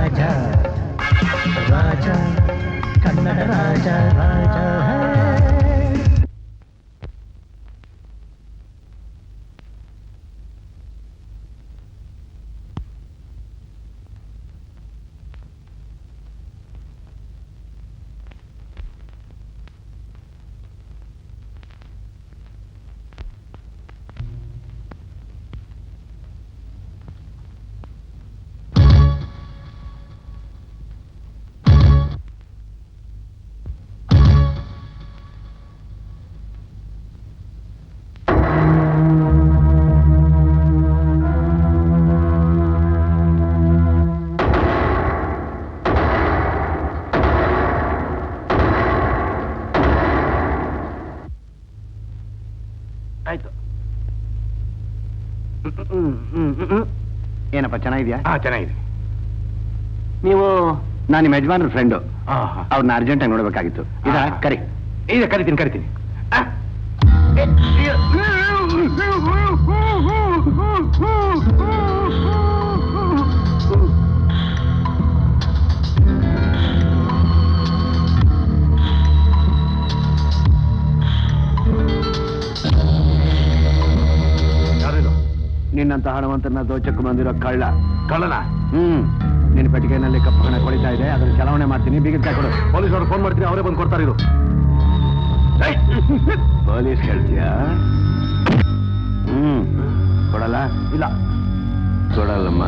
ರಾಜ ರಾಜ ಕನ್ನಡ ರಾಜ ರಾಜ ಆಯ್ತು. ಏನಪ್ಪ ಚೆನ್ನಾಗಿದ್ಯಾ? ಚೆನ್ನಾಗಿದೆ. ನೀವು ನಾನು ನಿಮ್ಮ ಯಜಮಾನ್ರ ಫ್ರೆಂಡು. ಅವ್ರನ್ನ ಅರ್ಜೆಂಟಾಗಿ ನೋಡ್ಬೇಕಾಗಿತ್ತು. ಕರಿ. ಈಗ ಕರಿತೀನಿ. ನಿನ್ನಂತ ಹಣವಂತನ ದೋಚಕ್ಕೆ ಬಂದಿರೋ ಕಳ್ಳನ? ನಿನ್ನ ಪೆಟ್ಟಿಗೆನಲ್ಲಿ ಕಪ್ಪು ಹಣ ಕೊಡಿತಾ ಇದೆ, ಅದನ್ನು ಚಲಾವಣೆ ಮಾಡ್ತೀನಿ. ಬೀಗದ ಕೊಡು. ಪೊಲೀಸವ್ರು ಫೋನ್ ಮಾಡ್ತೀನಿ, ಅವರೇ ಬಂದು ಕೊಡ್ತಾರೆ. ಇದು ಪೊಲೀಸ್ ಹೇಳ್ತೀಯಾ? ಕೊಡಲ್ಲ? ಇಲ್ಲ. ಕೊಡಲ್ಲಮ್ಮ.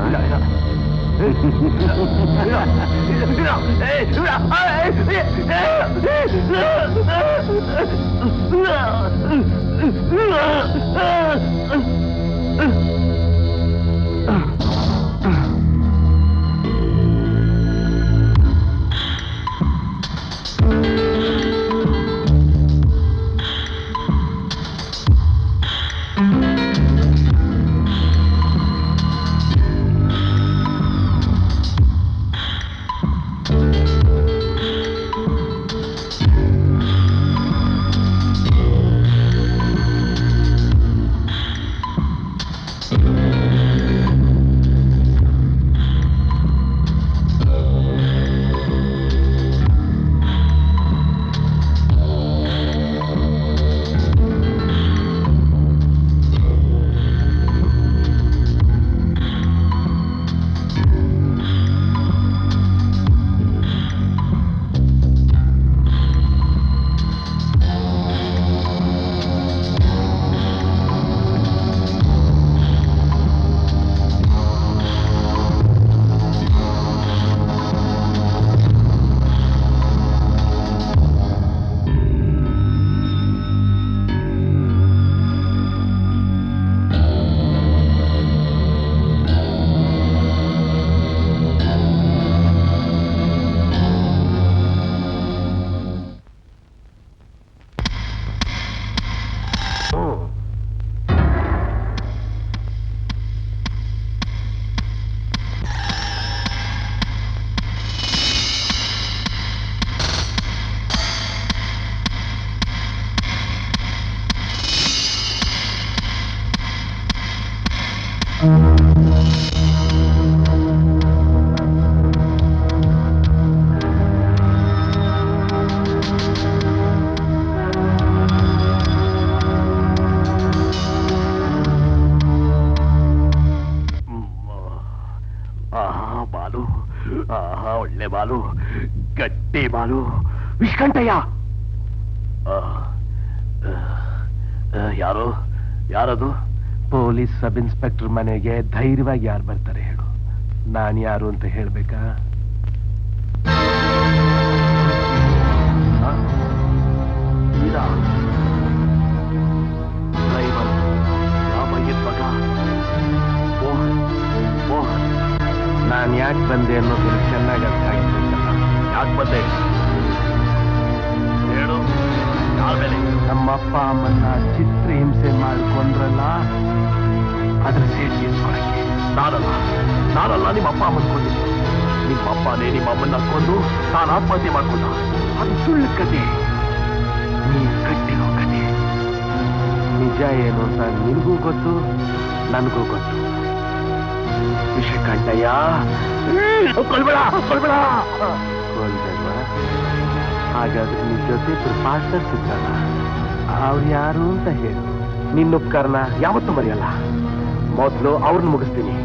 ಒಳ್ಳೆ ಬಾಲು, ಗಟ್ಟಿ ಬಾಲು. ವಿಷ್ಕಂಠಯ್ಯ ಯಾರದು? ಪೊಲೀಸ್ ಸಬ್ ಇನ್ಸ್ಪೆಕ್ಟರ್ ಮನೆಗೆ ಧೈರ್ಯವಾಗಿ ಯಾರು ಬರ್ತಾರೆ ಹೇಳು? ನಾನು ಯಾರು ಅಂತ ಹೇಳ್ಬೇಕಾ? ನಾನು ಯಾಕೆ ಬಂದೆ ಅನ್ನೋದು ಚೆನ್ನಾಗಿ ಅರ್ಥ ಆಗಿರ್ಬೇಕಲ್ಲ. ಯಾಕೆ ಬಂದೆ ಹೇಳು. ಆಮೇಲೆ ನಮ್ಮ ಅಪ್ಪ ಅಮ್ಮನ್ನ ಚಿತ್ರ ಹಿಂಸೆ ಮಾಡಿಕೊಂಡ್ರಲ್ಲ, ಅದ್ರ ಸೇರಿ ತೀರ್ಸ್ಕೊಳಕ್ಕೆ. ನಾನಲ್ಲ ನಿಮ್ಮ ಅಪ್ಪ ಅಮ್ಮನ್ ಕೊಂದಿದ್ದು. ನಿಮ್ಮ ಅಪ್ಪನೇ ನಿಮ್ಮ ಅಮ್ಮನ್ನ ಕೊಂದು ನಾನು ಆತ್ಮಹತ್ಯೆ ಮಾಡ್ಕೊಂಡ. ಅದು ಸುಳ್ಳು ಕತೆ, ನೀನ್ ಕಟ್ಟಿರೋ ಕತೆ. ನಿಜ ಏನು ಅಂತ ನಿನಗೂ ಗೊತ್ತು, ನನಗೂ ಗೊತ್ತು. ವಿಷಕಂಠಯ್ಯ, ಕೊಲ್ಬೇಡ ಕೊಲ್ಬೇಡ. ಕೊಲ್ಬೇಡ್ವಾ? ಹಾಗಾದ್ರೆ ನಿನ್ ಜೊತೆ ಇಬ್ರು ಪಾರ್ಟ್ನರ್ಸ್ ಇದ್ದಾರ, ಅವ್ರು ಯಾರು ಅಂತ ಹೇಳು. ನಿನ್ನ ಉಪಕಾರನ ಯಾವತ್ತೂ ಮರೆಯಲ್ಲ. ಮೊದಲು ಅವ್ರನ್ನ ಮುಗಿಸ್ತೀನಿ,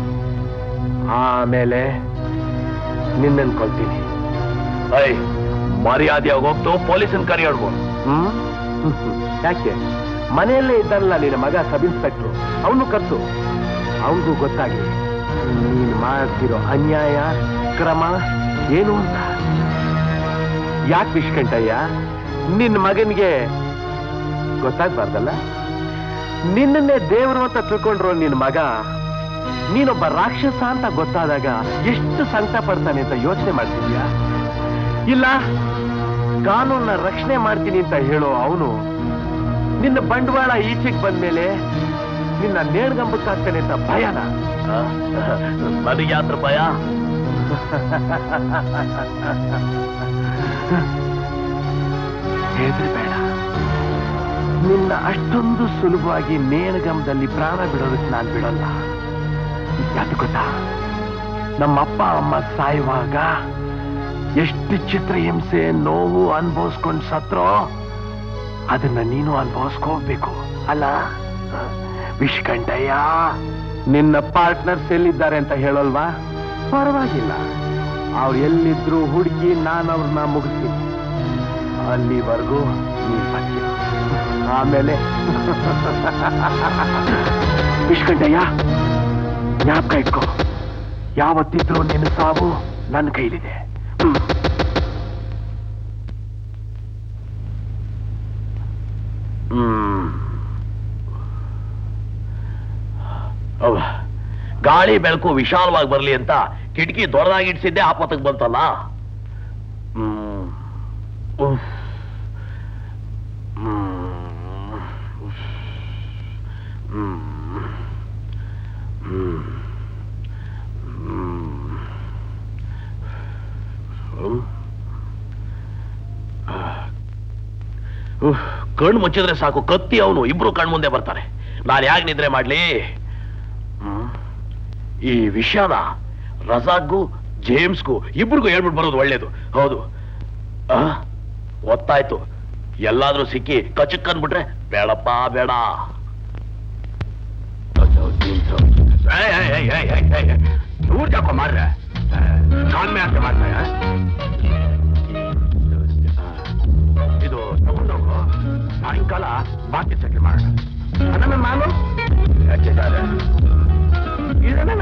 ಆಮೇಲೆ ನಿನ್ನನ್ನು ಕೊಲ್ತೀನಿ. ಐ ಮರ್ಯಾದೆಯಾಗಿ ಹೋಗ್ತು ಪೊಲೀಸನ್ ಕರೆಯೋಡ್ಬೋ. ಯಾಕೆ? ಮನೆಯಲ್ಲೇ ಇದ್ದಾನಲ್ಲ ನಿನ್ನ ಮಗ ಸಬ್ ಇನ್ಸ್ಪೆಕ್ಟ್ರು, ಅವನು ಕರ್ಸು. ಅವನಿಗೂ ಗೊತ್ತಾಗಿ ನೀನು ಮಾಡ್ತಿರೋ ಅನ್ಯಾಯ ಕ್ರಮ ಏನು ಅಂತ. ಯಾಕೆ ವಿಷ್ಕಂಠಯ್ಯ, ನಿನ್ನ ಮಗನಿಗೆ ಗೊತ್ತಾಗ್ಬಾರ್ದಲ್ಲ? ನಿನ್ನನ್ನೇ ದೇವರು ಅಂತ ತಿಳ್ಕೊಂಡ್ರು ನಿನ್ನ ಮಗ ನೀನೊಬ್ಬ ರಾಕ್ಷಸ ಅಂತ ಗೊತ್ತಾದಾಗ ಎಷ್ಟು ಸಂಕಟ ಪಡ್ತಾನೆ ಅಂತ ಯೋಚನೆ ಮಾಡ್ತಿದ್ಯಾ? ಇಲ್ಲ ಕಾನೂನನ್ನ ರಕ್ಷಣೆ ಮಾಡ್ತೀನಿ ಅಂತ ಹೇಳೋ ಅವನು ನಿನ್ನ ಬಂಡವಾಳ ಈಚೆಗೆ ಬಂದ್ಮೇಲೆ ನಿನ್ನ ನೇಣ್ಗಂಬಕ್ಕಾಗ್ತಾನೆ ಅಂತ ಭಯನ? ನನಗೆ ಯಾತ್ರ ಭಯ? ಹೆದರ್ಬೇಡ, ನಿನ್ನ ಅಷ್ಟೊಂದು ಸುಲಭವಾಗಿ ನೇಣಗಂಬದಲ್ಲಿ ಪ್ರಾಣ ಬಿಡೋದಕ್ಕೆ ನಾನು ಬಿಡಲ್ಲ. ಯಾಕೆ ಗೊತ್ತಾ? ನಮ್ಮ ಅಪ್ಪ ಅಮ್ಮ ಸಾಯುವಾಗ ಎಷ್ಟು ಚಿತ್ರ ಹಿಂಸೆ ನೋವು ಅನುಭವಿಸ್ಕೊಂಡು ಸತ್ರೋ ಅದನ್ನ ನೀನು ಅನುಭವಿಸ್ಕೋಬೇಕು ಅಲ್ಲ? ವಿಷ್ಕಂಠಯ್ಯ, ನಿನ್ನ ಪಾರ್ಟ್ನರ್ಸ್ ಎಲ್ಲಿದ್ದಾರೆ ಅಂತ ಹೇಳೋಲ್ವಾ? ಪರವಾಗಿಲ್ಲ, ಅವ್ರು ಎಲ್ಲಿದ್ರು ಹುಡುಕಿ ನಾನು ಅವ್ರನ್ನ ಮುಗಿಸ್ತೀನಿ. ಅಲ್ಲಿವರೆಗೂ ನೀ ಸತ್ಯ, ಆಮೇಲೆ ವಿಷ್ಕಂಠಯ್ಯ ಜ್ಞಾಪಕ ಇಟ್ಕೋ, ಯಾವತ್ತಿದ್ರು ನಿನ್ನ ಸಾವು ನನ್ನ ಕೈಲಿದೆ. ಗಾಳಿ ಬೆಳಕು ವಿಶಾಲವಾಗಿ ಬರ್ಲಿ ಅಂತ ಕಿಟಕಿ ದೊಡ್ಡದಾಗಿಡ್ಸಿದ್ದೆ ಆಪತ್ತಿಗೆ ಬಂತಲ್ಲ. ಕಣ್ಣು ಮುಚ್ಚಿದ್ರೆ ಸಾಕು, ಕತ್ತಿ ಅವನು ಇಬ್ರು ಕಣ್ಣು ಮುಂದೆ ಬರ್ತಾರೆ. ನಾನು ಯಾಕೆ ನಿದ್ರೆ ಮಾಡ್ಲಿ? ಈ ವಿಷಯನ ರಜಾಕ್ಗೂ ಜೇಮ್ಸ್ಗೂ ಇಬ್ರಿಗೂ ಹೇಳ್ಬಿಟ್ಟು ಬರೋದು ಒಳ್ಳೇದು. ಹೌದು, ಗೊತ್ತಾಯ್ತು. ಎಲ್ಲಾದ್ರೂ ಸಿಕ್ಕಿ ಕಚಕ್ ಅಂದ್ಬಿಟ್ರೆ ಬೇಡಪ್ಪ ಬೇಡ. ದೂರ್ ಜಾಕೋ ಮಾರ್ರೆ, ಕಾಣ್ಮೆ ಅಂತ ಮಾಡ್ತಾಯ. ಇದು ತಗೊಂಡೋಗು, ಸಾಯಂಕಾಲ ಬಾಕಿ ಸೆಟ್ಲ್ ಮಾಡೋಣ. ನನ್ನ ನಾನು ಹೆಚ್ಚಿದ್ದಾರೆ ಇದನ್ನ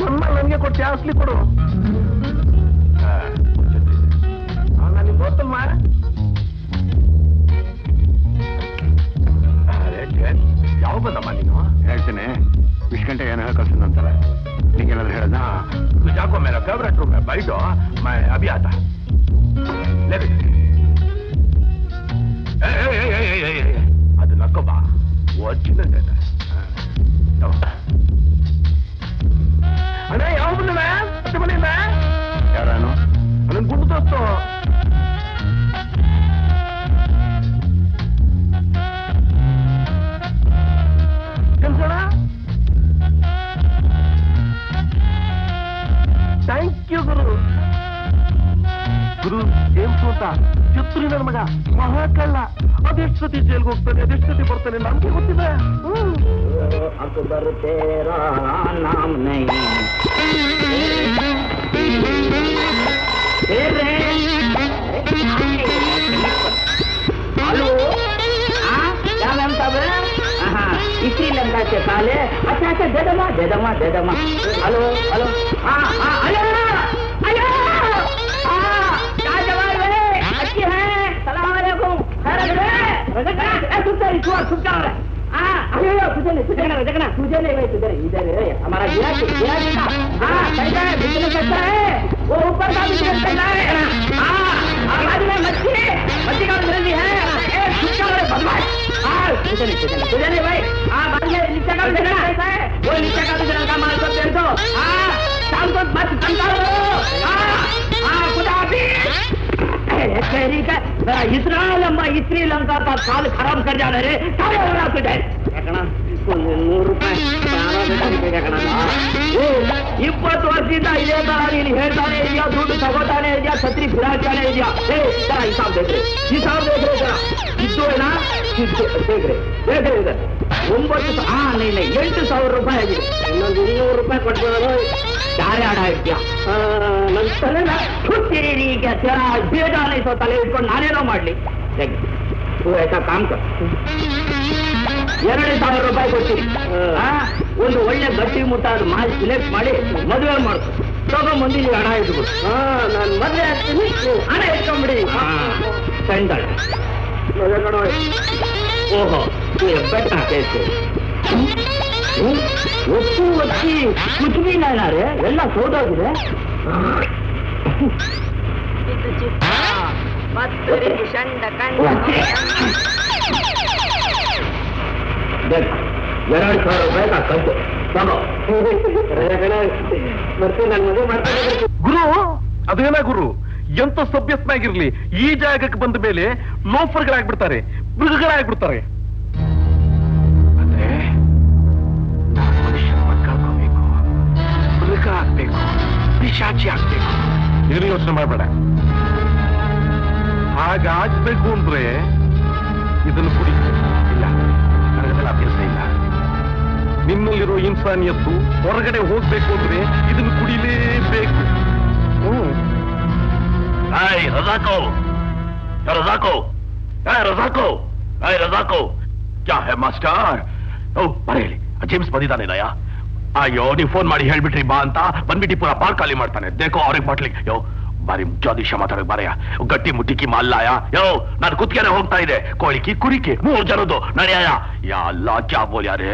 ನಮ್ಮ ನನಗೆ ಕೊಟ್ಟು ಜಾಸ್ತಿ ಕೊಡು. ನನಗೆ ಗೊತ್ತಮ್ಮ. ಯಾವ ಬಂದಮ್ಮ ನೀನು? ಹೇಳ್ತೇನೆ, ವಿಷ್ಕಂಠ ಏನೋ ಕಳ್ಸಂತಾರೆ. ನಿಂಗೇನಾದ್ರು ಹೇಳದ? ಜಾಕೋ ಮೇರ ಫೇವ್ರೆಟ್ ರೂಮ್ ಬೈಟು ಮೈ ಅಭಿ ಆತ. ಅದು ನಕ್ಕೊಬ್ಬ ಒಚ್ಚಿನ ಅಣ್ಣ. ಯಾವ ಬಂದವ ಹತ್ತು ಮನೆಯಿಂದ? ಯಾರಾನು? ನನ್ ಗುಂಡು ದೋಸ್ತು. ಕೆಲ್ಸೋಣ. ಥ್ಯಾಂಕ್ ಯು ಗುರು. ಗುರು ಜೇಮ್ಸು ಅಂತ ಚಿತ್ರಿ ನನ್ನ ಮಗ, ಮಹಾಕಳ್ಳ. ಅದೆಷ್ಟು ಸತಿ ಜೈಲ್ಗೆ ಹೋಗ್ತಾನೆ, ಅದೆಷ್ಟು ಸತಿ ಬರ್ತಾನೆ ನಮ್ಗೆ ಗೊತ್ತಿದೆ. अकबर तेरा नाम नहीं हेलो, क्या नाम था? श्रीलंका के साले. अच्छा अच्छा, दे दमा दे दमा दे दमा. हेलो हेलो, हाँ हाँ, हेलो हेलो, हाँ क्या जवाब है? अच्छी है, सलाम अलैकुम, सुन जा रहा है. अरे तुझे नहीं भाई, तुझे इधर है हमारा गिराकी था. हाँ सही है, बिजनेस अच्छा है, वो ऊपर का बिजनेस करना है. हाँ बाजू में मच्छी का बिजनेस है. बदमाश. हाँ तुझे नहीं भाई. हाँ बाजू में नीचे का बिजनेस कैसा है? वो नीचे का बिजनेस का माल सब दे दो. हाँ शाम को मत बनता हो. हाँ खुदा इतना लंबा श्रीलंका का साल खराब कर जाना रे. सारे हो रहा तुझे 100 ರೂಪಾಯಿ 20 ವರ್ಷದಿಂದ ಇದೇ ತರ ನೀನು ಹೇಳ್ತಾನೆ ಇದೆಯಾ? ಜರ ಹಿಸಾಬ್ ಬೇಕ್ರಿ, ಹಿಸಾಬ್ ಬೇಕ್ರಿ ಜರ. ಇದ್ದು ಏನಾ ಬೇಕ್ರಿ ಬೇಕ್ರಿ ಇದೆ 8,000 ರೂಪಾಯಿ ಆಗಿದೆ. ಇನ್ನೊಂದು 200 ರೂಪಾಯಿ ಕೊಟ್ಬಿಡೋದು. ಯಾರೇ ಆಡ ಇದ್ಯಾ? ನನ್ನ ತಲೆನ ಈಗ ಬೇಡ ಅನ್ನಿಸೋ ತಲೆ ಇಟ್ಕೊಂಡು ನಾನೇನೋ ಮಾಡ್ಲಿ. तू ऐसा काम कर 2,000 ರೂಪಾಯಿ ಕೊಡ್ತೀನಿ. ಒಂದು ಒಳ್ಳೆ ಗಟ್ಟಿ ಮುಟ್ಟಾದ ಮಾಲ್ ಸಿಲೆಕ್ಟ್ ಮಾಡಿ ಮದುವೆ ಮಾಡ್ಕೊ. ತಗೊಂಬಂದು ಹಣ ಇಟ್ಬಿಡು. ನಾನು ಮದುವೆ ಆಗ್ತೀನಿ, ಹಣ ಇಟ್ಕೊಂಡ್ಬಿಡಿ. ಸಂಡಳ ಓಹೋ ಬೆಟ್ಟ ಕೇಳ್ತು ಒಪ್ಪು ಒತ್ತಿ ಕುಚ್ಚಿನಾರೆ ಎಲ್ಲ ಸೋದೋಗಿದೆ. $2,000 ರೂಪಾಯಿ ಕಂತು ತಗೋ. ಬರ್ತೀನಿ, ನಾನು ಮದುವೆ ಮಾಡ್ತೀನಿ. ಗುರು ಅದೇನ ಗುರು, ಎಂತ ಸಭ್ಯಸ್ನಾಗಿರ್ಲಿ ಈ ಜಾಗಕ್ಕೆ ಬಂದ ಮೇಲೆ ಲೋಫರ್ಗಳಾಗ್ಬಿಡ್ತಾರೆ, ಮೃಗಗಳಾಗ್ಬಿಡ್ತಾರೆ. ಅಂದ್ರೆ ನಾನು ಮನುಷ್ಯನ ಕಳ್ಕೋಬೇಕು, ಮೃಗ ಆಗ್ಬೇಕು, ಪಿಶಾಚಿ ಆಗ್ಬೇಕು. ಏನು ಯೋಚನೆ ಮಾಡಬೇಡ. ಹಾಗಾಗ್ಬೇಕು ಅಂದ್ರೆ ಇದನ್ನು ಕುಡಿ. ಇಲ್ಲ, ನನಗದೆಲ್ಲ ಅಭ್ಯಾಸ ಇಲ್ಲ. ನಿನ್ನಲ್ಲಿರೋ ಇನ್ಸಾನಿಯತ್ತು ಹೊರಗಡೆ ಹೋಗ್ಬೇಕು ಅಂದ್ರೆ ಇದನ್ನು ಕುಡಿಲೇಬೇಕು. रज़ाको, रज़ाको, रज़ाको, रज़ाको, क्या है ಮಾಸ್ಟರ್? ಬರೇಲಿ ಜೇಮ್ಸ್ ಬಂದಿದ್ದಾನೇನಯ್ಯ? ಅಯ್ಯೋ ನೀವು ಫೋನ್ ಮಾಡಿ ಹೇಳ್ಬಿಟ್ರಿ ಬಾ ಅಂತ ಬಂದ್ಬಿಟ್ಟು ಪೂರ ಪಾರ್ಕ್ ಖಾಲಿ ಮಾಡ್ತಾನೆ. ದೇಖೋ ಅವ್ರಿಗೆ ಬಾಟ್ಲಿಗೆ ಯೋ ಬಾರಿ ಮುಖ್ಯ ದಿಶ ಮಾತಾಡಕ್ ಬಾರಯ್ಯ. ಗಟ್ಟಿ ಮುಟ್ಟಿಕ್ಕಿ ಮಲ್ಲಾಯ ಯೋ ನಾನು ಕುತ್ಕೆನೆ ಹೋಗ್ತಾ ಇದೆ. ಕೋಳಿಕಿ ಕುರಿಕಿ 3 ಜನದ್ದು ನಡೆಯಾಯ. ಯಾ ಅಲ್ಲಾ ಕ್ಯಾ ಬೋಲ್ಯಾ ರೇ.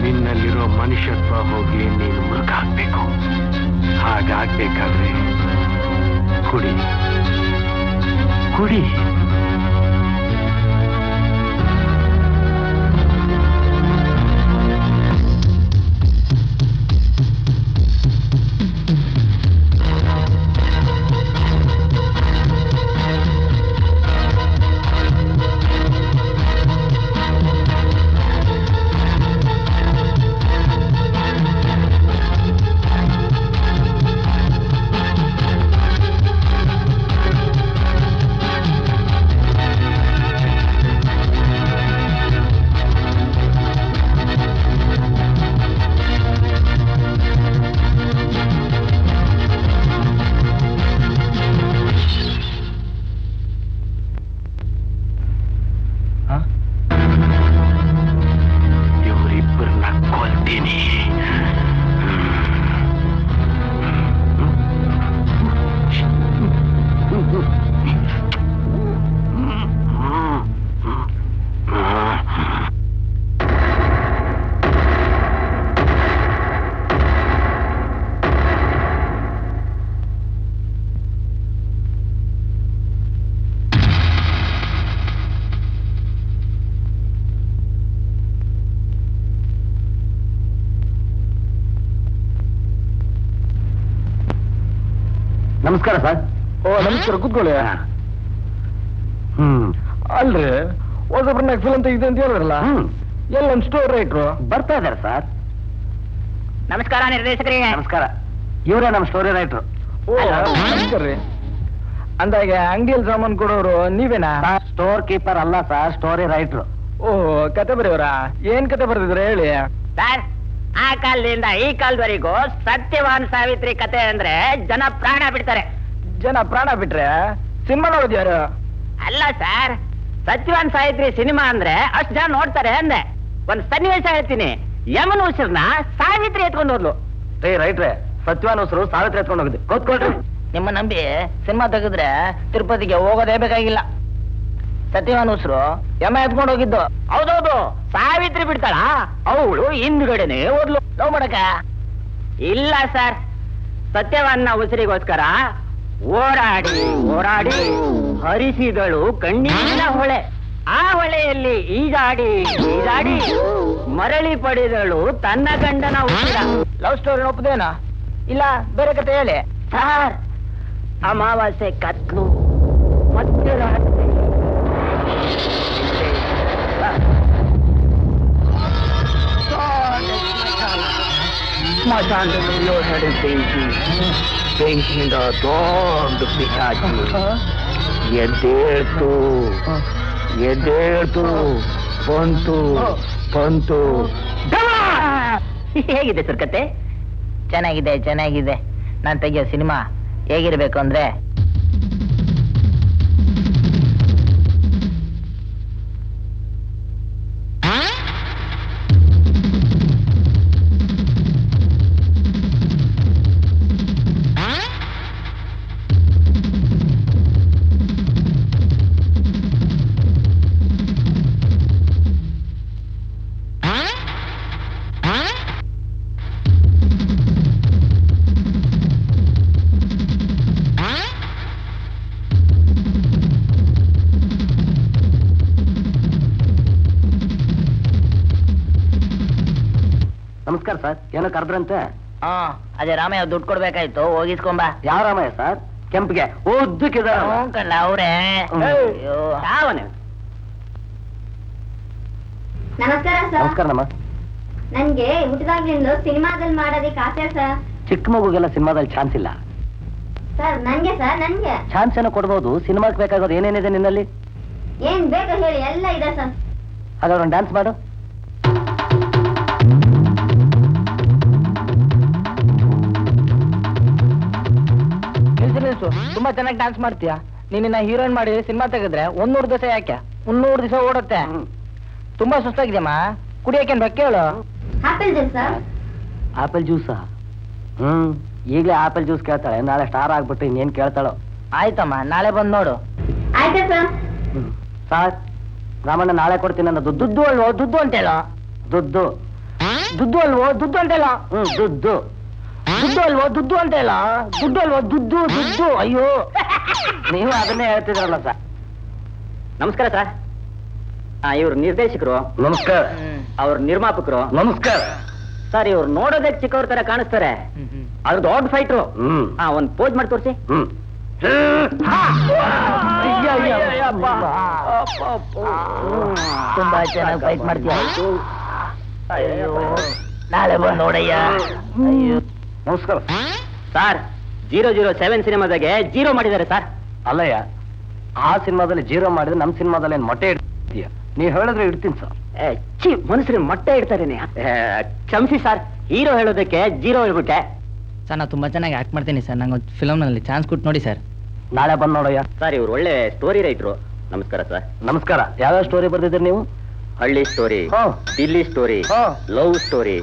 ನಿನ್ನಲ್ಲಿರೋ ಮನುಷ್ಯತ್ವ ಹೋಗಿ ನೀನು ಮೃಗ ಆಗ್ಬೇಕು. ಹಾಗಾಗ್ಬೇಕಾದ್ರೆ ಕುಡಿ ಕುಡಿ. ನಮಸ್ಕಾರ ಸರ್. ಓ ನಮಸ್ಕಾರ, ಕೂತ್ಕೊಳ್ಳಿ. ಅಲ್ರಿ ಹೊಸಬ್ರನ್ನ ಫಿಲಂ ತೆಗಿದೆ ಅಂತ ಹೇಳಿದ್ರಲ್ಲ, ಎಲ್ಲ ಒಂದು ಸ್ಟೋರ್ ರೈಟ್ರು ಬರ್ತಾ ಇದಾರೆ ಸರ್. ನಮಸ್ಕಾರ ನಿರ್ದೇಶಕರಿಗೆ. ನಮಸ್ಕಾರ. ಇವರೇ ನಮ್ಮ ಸ್ಟೋರಿ ರೈಟ್ರು. ಓ ನಮಸ್ಕಾರ ರೀ. ಅಂದಾಗೆ ಅಂಗಡಿಯಲ್ಲಿ ಸಾಮಾನು ಕೊಡೋರು ನೀವೇನಾ? ಸ್ಟೋರ್ ಕೀಪರ್ ಅಲ್ಲ ಸರ್, ಸ್ಟೋರಿ ರೈಟ್ರು. ಓಹ್, ಕತೆ ಬರೆಯವರ? ಏನ್ ಕತೆ ಬರ್ದಿದ್ರೆ ಹೇಳಿ. ಸರ್, ಆ ಕಾಲದಿಂದ ಈ ಕಾಲದವರೆಗೂ ಸತ್ಯವಾನ್ ಸಾವಿತ್ರಿ ಕತೆ ಅಂದ್ರೆ ಜನ ಪ್ರಾಣ ಬಿಡ್ತಾರೆ. ಜನ ಪ್ರಾಣ ಬಿಟ್ರೆ ಸಿನಿಮಾ ನೋಡಿದ್ಯಾರು? ಅಲ್ಲ ಸರ್, ಸತ್ಯವಾನ್ ಸಾವಿತ್ರಿ ಸಿನಿಮಾ ಅಂದ್ರೆ ಅಷ್ಟು ಜನ ನೋಡ್ತಾರೆ ಅಂದೆ. ಒಂದ್ ಸನ್ನಿವೇಶ ಹೇಳ್ತೀನಿ. ಯಮನ್ ಉಸಿರ್ನ ಸಾವಿತ್ರಿ ಎತ್ಕೊಂಡು ಹೋದ್ಲು. ರೈಟ್ರೆ, ಸತ್ಯವಾನ್ ಉಸಿರು ಸಾವಿತ್ರಿ ಎತ್ಕೊಂಡು ಹೋಗಿದೆ. ಕೂತ್ಕೊಳ್ರಿ. ನಿಮ್ಮ ನಂಬಿ ಸಿನಿಮಾ ತೆಗೆದ್ರೆ ತಿರುಪತಿಗೆ ಹೋಗೋದೇ ಬೇಕಾಗಿಲ್ಲ. ಸತ್ಯವಾನ್ ಉಸ್ರು ಎಮ್ಮೆ ಎತ್ಕೊಂಡು ಹೋಗಿದ್ದು. ಹೌದೌದು, ಸಾವಿತ್ರಿ ಬಿಡ್ತಾಳ, ಅವಳು ಹಿಂದ್ಗಡೆನೆ ಓದ್ಲು. ಲವ್ ಮಾಡಕ ಇಲ್ಲ ಸರ್, ಸತ್ಯವಾನ್ನ ಉಸಿರಿಗೋಸ್ಕರ ಓಡಾಡಿ ಓಡಾಡಿ ಹರಿಸಿದಳು ಕಣ್ಣೀರಿನ ಹೊಳೆ. ಆ ಹೊಳೆಯಲ್ಲಿ ಈಜಾಡಿ ಈಜಾಡಿ ಮರಳಿ ಪಡೆದಳು ತನ್ನ ಗಂಡನ ಉಸಿರ. ಲವ್ ಸ್ಟೋರಿ ಒಪ್ಪದೇನಾ ಇಲ್ಲ ಬೇರೆ ಕತೆ ಹೇಳಿ ಸರ್. ಅಮಾವಾಸ್ಯೆ ಕತ್ಲು ಮಧ್ಯರಾತ್ರಿ ಸ್ಮಶಾನದಲ್ಲಿ ಓಡಾಡಿ ಬೆಂಕಿಯಿಂದ ದೊಡ್ಡ ಪಿಶಾಚಿ ಎದ್ದೇಳ್ತು ಎದ್ದೇಳ್ತು ಬಂತು ಬಂತು. ಹೇಗಿದೆ ಸರ್ ಕತೆ? ಚೆನ್ನಾಗಿದೆ ಚೆನ್ನಾಗಿದೆ. ನಾನು ತೆಗಿಯೋ ಸಿನಿಮಾ ಹೇಗಿರ್ಬೇಕು ಅಂದ್ರೆ ನಮಸ್ಕಾರ ಸರ್, ಏನೋ ಕರೆದ್ರಂತೆ? ಅದೇ ರಾಮಯ್ಯ ದುಡ್ಡು ಕೊಡ್ಬೇಕಾಯ್ತು, ಹೋಗಿಸ್ಕೊಂಬ. ಯಾವ ರಾಮಯ್ಯ ಸರ್? ಕೆಂಪಿಗೆ ಉದ್ದಕ್ಕಿದ ಕಳ್ಳ ಅವ್ರೆ. ಯಾವನೇ? ನಮಸ್ಕಾರ ಸರ್. ನಮಸ್ಕಾರ ನಮ್ಮ. ನನ್ಗೆ ಹುಟ್ಟಿದಾಗ್ಲಿಂದ ಸಿನಿಮಾದಲ್ಲಿ ಮಾಡೋದಕ್ಕೆ ಆಸೆ ಸರ್. ಚಿಕ್ಕ ಮಗುಗೆಲ್ಲ ಸಿನಿಮಾದಲ್ಲಿ ಚಾನ್ಸ್ ಇಲ್ಲ ಸರ್. ನನ್ಗೆ ಸರ್, ನನ್ಗೆ ಚಾನ್ಸ್ ಏನೋ ಕೊಡ್ಬೋದು. ಸಿನಿಮಾಕ್ಕೆ ಬೇಕಾಗೋದು ಏನೇನಿದೆ ನಿನ್ನಲ್ಲಿ? ಏನ್ ಬೇಕು ಹೇಳಿ, ಎಲ್ಲ ಇದೆ ಸರ್. ಹಾಗಾದ್ರೆ ಒಂದು ಡ್ಯಾನ್ಸ್ ಮಾಡು. ತುಂಬಾ ಚೆನ್ನಾಗಿ ಡ್ಯಾನ್ಸ್ ಮಾಡ್ತೀಯಾ. ನೀನಿನ್ನ ಹೀರೋಯಿನ್ ಮಾಡಿ ಸಿನಿಮಾ ತೆಗೆದ್ರೆ 100 ದಿವಸ ಯಾಕೆ 300 ದಿವಸ ಓಡುತ್ತೆ. ತುಂಬಾ ಸುಸ್ತಾಗಿದೆಯಮ್ಮ, ಕುಡಿಯಕ್ಕೇನ್ ಬೇಕ ಹೇಳು? Apple juice sir. ಆಪಲ್ ಜ್ಯೂಸಾ? ಈಗಲೇ ಆಪಲ್ ಜ್ಯೂಸ್ ಕೇಳ್ತಾಳೆ, ನಾಳೆ ಸ್ಟಾರ್ ಆಗ್ಬಿಟ್ಟು ಇನ್ನೇನ್ ಕೇಳ್ತಾಳೋ. ಆಯ್ತಮ್ಮ, ನಾಳೆ ಬಂದ್ ನೋಡು. ಆಯ್ತಾ ಸರ್? ಸರ್, ರಾಮಣ್ಣ ನಾಳೆ ಕೊಡ್ತೀನಿ ಅನ್ನೋದು ದುಡ್ಡು ಅಲ್ವೋ? ದುಡ್ಡು ಅಂತೇಳ? ದುಡ್ಡು ದುಡ್ಡು ಅಲ್ವೋ? ದುಡ್ಡು ಅಂತೇಳ? ದುಡ್ಡು ದುಡ್ಡು ಅಲ್ವೋ? ದುಡ್ಡು ಅಂತೇಳ? ದುಡ್ಡು ಅಲ್ವೋ? ದುಡ್ಡು ದುಡ್ಡು. ಅಯ್ಯೋ, ನೀವು ಅದನ್ನೇ ಹೇಳ್ತಿದ್ರಲ್ಲ ಸರ್. ನಮಸ್ಕಾರ ಸರ್. ಇವ್ರು ನಿರ್ದೇಶಕರು. ನಮಸ್ಕಾರ. ಅವ್ರ ನಿರ್ಮಾಪಕರು. ನಮಸ್ಕಾರ ಸರ್. ಇವ್ರು ನೋಡೋದಕ್ಕೆ ಚಿಕ್ಕವ್ರ ತರ ಕಾಣಿಸ್ತಾರೆ, ಅದ್ರ ದೊಡ್ಡ ಫೈಟ್ರು. ಒಂದ್ ಪೋಸ್ ಮಾಡಿ ತೋರಿಸಿ. ತುಂಬಾ ಚೆನ್ನಾಗಿ ಫೈಟ್ ಮಾಡ್ತೀಯ. ಅಯ್ಯೋ, ನಾಳೆ ಬಂದು ನೋಡಯ್ಯ. ಅಯ್ಯೋ, ನಮಸ್ಕಾರ ಸರ್. 007 ಸಿನಿಮಾದಾಗೆ 0 ಮಾಡಿದ್ದಾರೆ ಸರ್. ಅಲ್ಲಯ್ಯ, ಆ ಸಿನಿಮಾದಲ್ಲಿ 0 ಮಾಡಿದ್ರೆ ನಮ್ ಸಿನಿಮಾದಲ್ಲಿ ಏನ್ ಮೊಟ್ಟೆ ಇಡ್ತೀಯ? ನೀವ್ ಹೇಳಿದ್ರೆ ಇಡ್ತೀನಿ ಸರ್. ಮನುಷ್ಯರು ಮೊಟ್ಟೆ ಇಡ್ತಾರೇನೆ. ಕ್ಷಮಿಸಿ ಸರ್, ಹೀರೋ ಹೇಳೋದಕ್ಕೆ 0 ಹೇಳ್ಬಿಟ್ಟೆ. ಸರ್, ನಾನು ತುಂಬಾ ಚೆನ್ನಾಗಿ ಆಕ್ಟ್ ಮಾಡ್ತೀನಿ ಸರ್. ನಂಗೆ ಫಿಲಮ್ ನಲ್ಲಿ ಚಾನ್ಸ್ ಕೊಟ್ಟು ನೋಡಿ ಸರ್. ನಾಳೆ ಬಂದ್ ನೋಡಯ್ಯ. ಸರ್, ಇವ್ರು ಒಳ್ಳೆ ಸ್ಟೋರಿ ರೈಟ್ರು. ನಮಸ್ಕಾರ ಸರ್. ನಮಸ್ಕಾರ. ಯಾವ್ಯಾವ ಸ್ಟೋರಿ ಬರ್ದಿದ್ದೀರಿ ನೀವು? ಹಳ್ಳಿ story, Delhi story, love story,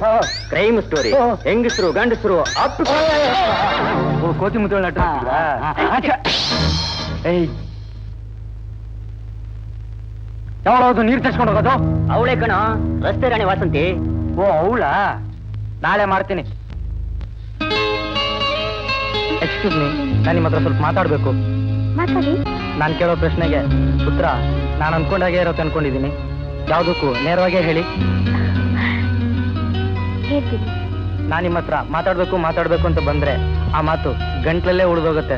crime story, ಹೆಂಗಸರು ಗಂಡಸರು. ಕೋತಿ ಮುತ್ತಳ ಯಾವ್ದು ನೀರ್ ತರ್ಸ್ಕೊಂಡು ಹೋಗೋದು? ಅವಳೆ ಕಣ, ರಸ್ತೆ ರಾಣಿ ವಾಸಂತಿ. ಓ, ಅವಳಾ? ನಾಳೆ ಮಾಡ್ತೀನಿ. ಎಕ್ಸ್ಕ್ಯೂಸ್ ಮೀ, ನಾನು ನಿಮ್ಮ ಹತ್ರ ಸ್ವಲ್ಪ ಮಾತಾಡ್ಬೇಕು. ಮಾತಾಡಿ. ನಾನು ಕೇಳೋ ಪ್ರಶ್ನೆಗೆ ಉತ್ತರ ನಾನು ಅನ್ಕೊಂಡಾಗೆ ಇರೋದು ಅನ್ಕೊಂಡಿದ್ದೀನಿ. ಯಾವುದಕ್ಕೂ ನೇರವಾಗೇ ಹೇಳಿ. ಹೇಳ್ತೀನಿ. ನಾನು ನಿಮ್ಮ ಹತ್ರ ಮಾತಾಡ್ಬೇಕು ಅಂತ ಬಂದ್ರೆ ಆ ಮಾತು ಗಂಟ್ಲಲ್ಲೇ ಉಳಿದೋಗುತ್ತೆ.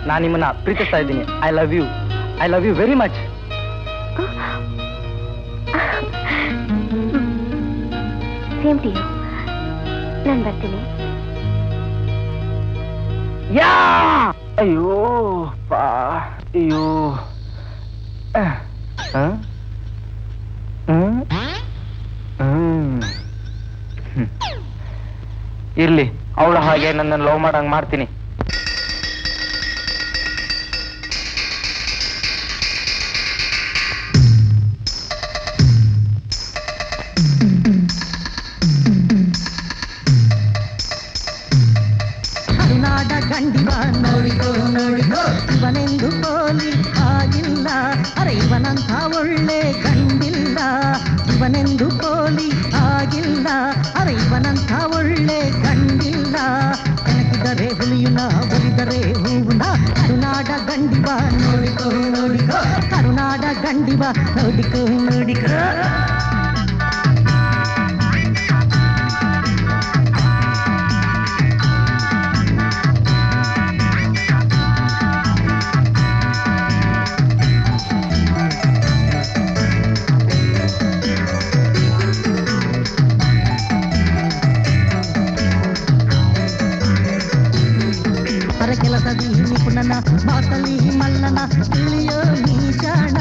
ನಾನು ನಿಮ್ಮನ್ನ ಪ್ರೀತಿಸ್ತಾ ಇದ್ದೀನಿ. I love you very much. Same to you. ನಾನು ಬರ್ತೀನಿ. ಯಾ ಅಯ್ಯೋ ಪಾ ಅಯ್ಯೋ. ಇರ್ಲಿ, ಅವಳು ಹಾಗೆ ನನ್ನ ಲವ್ ಮಾಡಂಗ್ ಮಾಡ್ತೀನಿ. ಗಂಡಿವ ನೋಡಿಕೋ ನೋಡಿಕೋ, ಇವನೆಂದು ಪೋಲಿ ಆಗಿಲ್ಲ. ಅರೆ ಇವನಂಥ ಗಂಡಿವ ನೋಡಿಕೋ ನೋಡಿಕೋ ಕೆಲಸದಿ ನಿಪುಣನ ಮಾತಲ್ಲಿ ಮಲ್ಲನ ತಿಳಿಯೋ ನೀಚಾಣ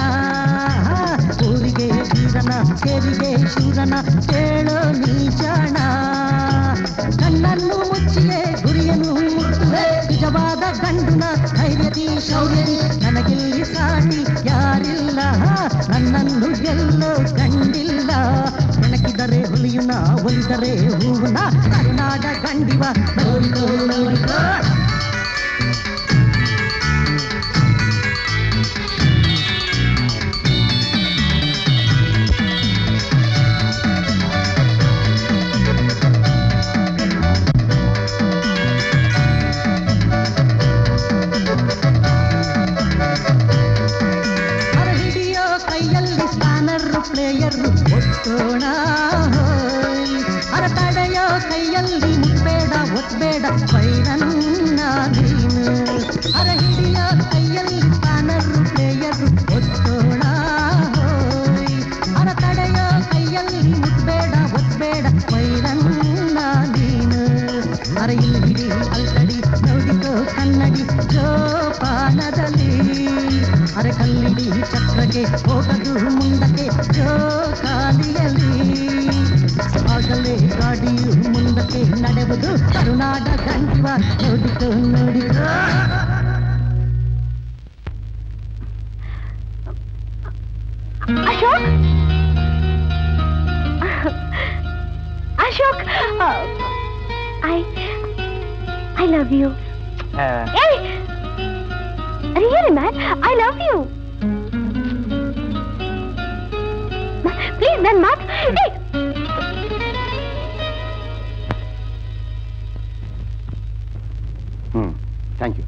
ಊರಿಗೆ ವೀರನ ಕೇರಿಗೆ ಶೂರನ ಕೇಳೋ ನೀಚಾಣ ಕಣ್ಣನ್ನು ಮುಚ್ಚಿಯೇ ಗುರಿಯನ್ನು ಮುಟ್ಟುವೆ ನಿಜವಾದ ಗಂಡುನ ಧೈರ್ಯದಿ ಶೌರ್ಯದಿ ನನಗಿಲ್ಲಿ ಸಾಟಿ ಯಾರಿಲ್ಲ ನನ್ನನ್ನು ಗೆಲ್ಲೋ ಕಂಡಿಲ್ಲ ಬೆಳಕಿದರೆ ಹುಲಿಯುನ ಒಲಿದರೆ ಹೂವನ ಕರುನಾಡ ಗಂಡಿವ ನೋಡಿಕೋ ನೋಡಿಕೋ ಪ್ಲೇಯರು ಒತ್ತೋಣ ತಡೆಯೋ ಕೈಯಲ್ಲಿ ಮುಟ್ಬೇಡ ಒತ್ಬೇಡ ಬೈರನ್ನ ನೀನು ಹಿಡಿಯೋ ಕೈಯಲ್ಲಿ ಸ್ಪಾನರು ಪ್ಲೇಯರು ಒತ್ತೋಣ ತಡೆಯೋ ಕೈಯಲ್ಲಿ ಮುಟ್ಬೇಡ ಒತ್ಬೇಡ ಬೈರನ್ನ ನೀನು ಇಲ್ಲಿ ಹಿಡಿ ಅಲ್ತಡಿ ನೋಡಿಕೋ ಕನ್ನಡಿ ಜೋಪಾನದಲ್ಲಿ ಕಲ್ಲಿಡಿ ಚಕ್ರಕ್ಕೆ ಹೋಗದು ಮುಂದಕ್ಕೆ ಕಾಲಿಯಲ್ಲಿ ಆಗಲೇ ಗಾಡಿಯು ಮುಂದಕ್ಕೆ ನಡೆಯುವುದು ಕರುನಾಡ ಗಂಡಿವ ನೋಡಿಕೋ ನೋಡಿಕೋ Ashok Ashok I love you. Hey! Really, man, I love you. Please, man, Mark. Hey! Thank you.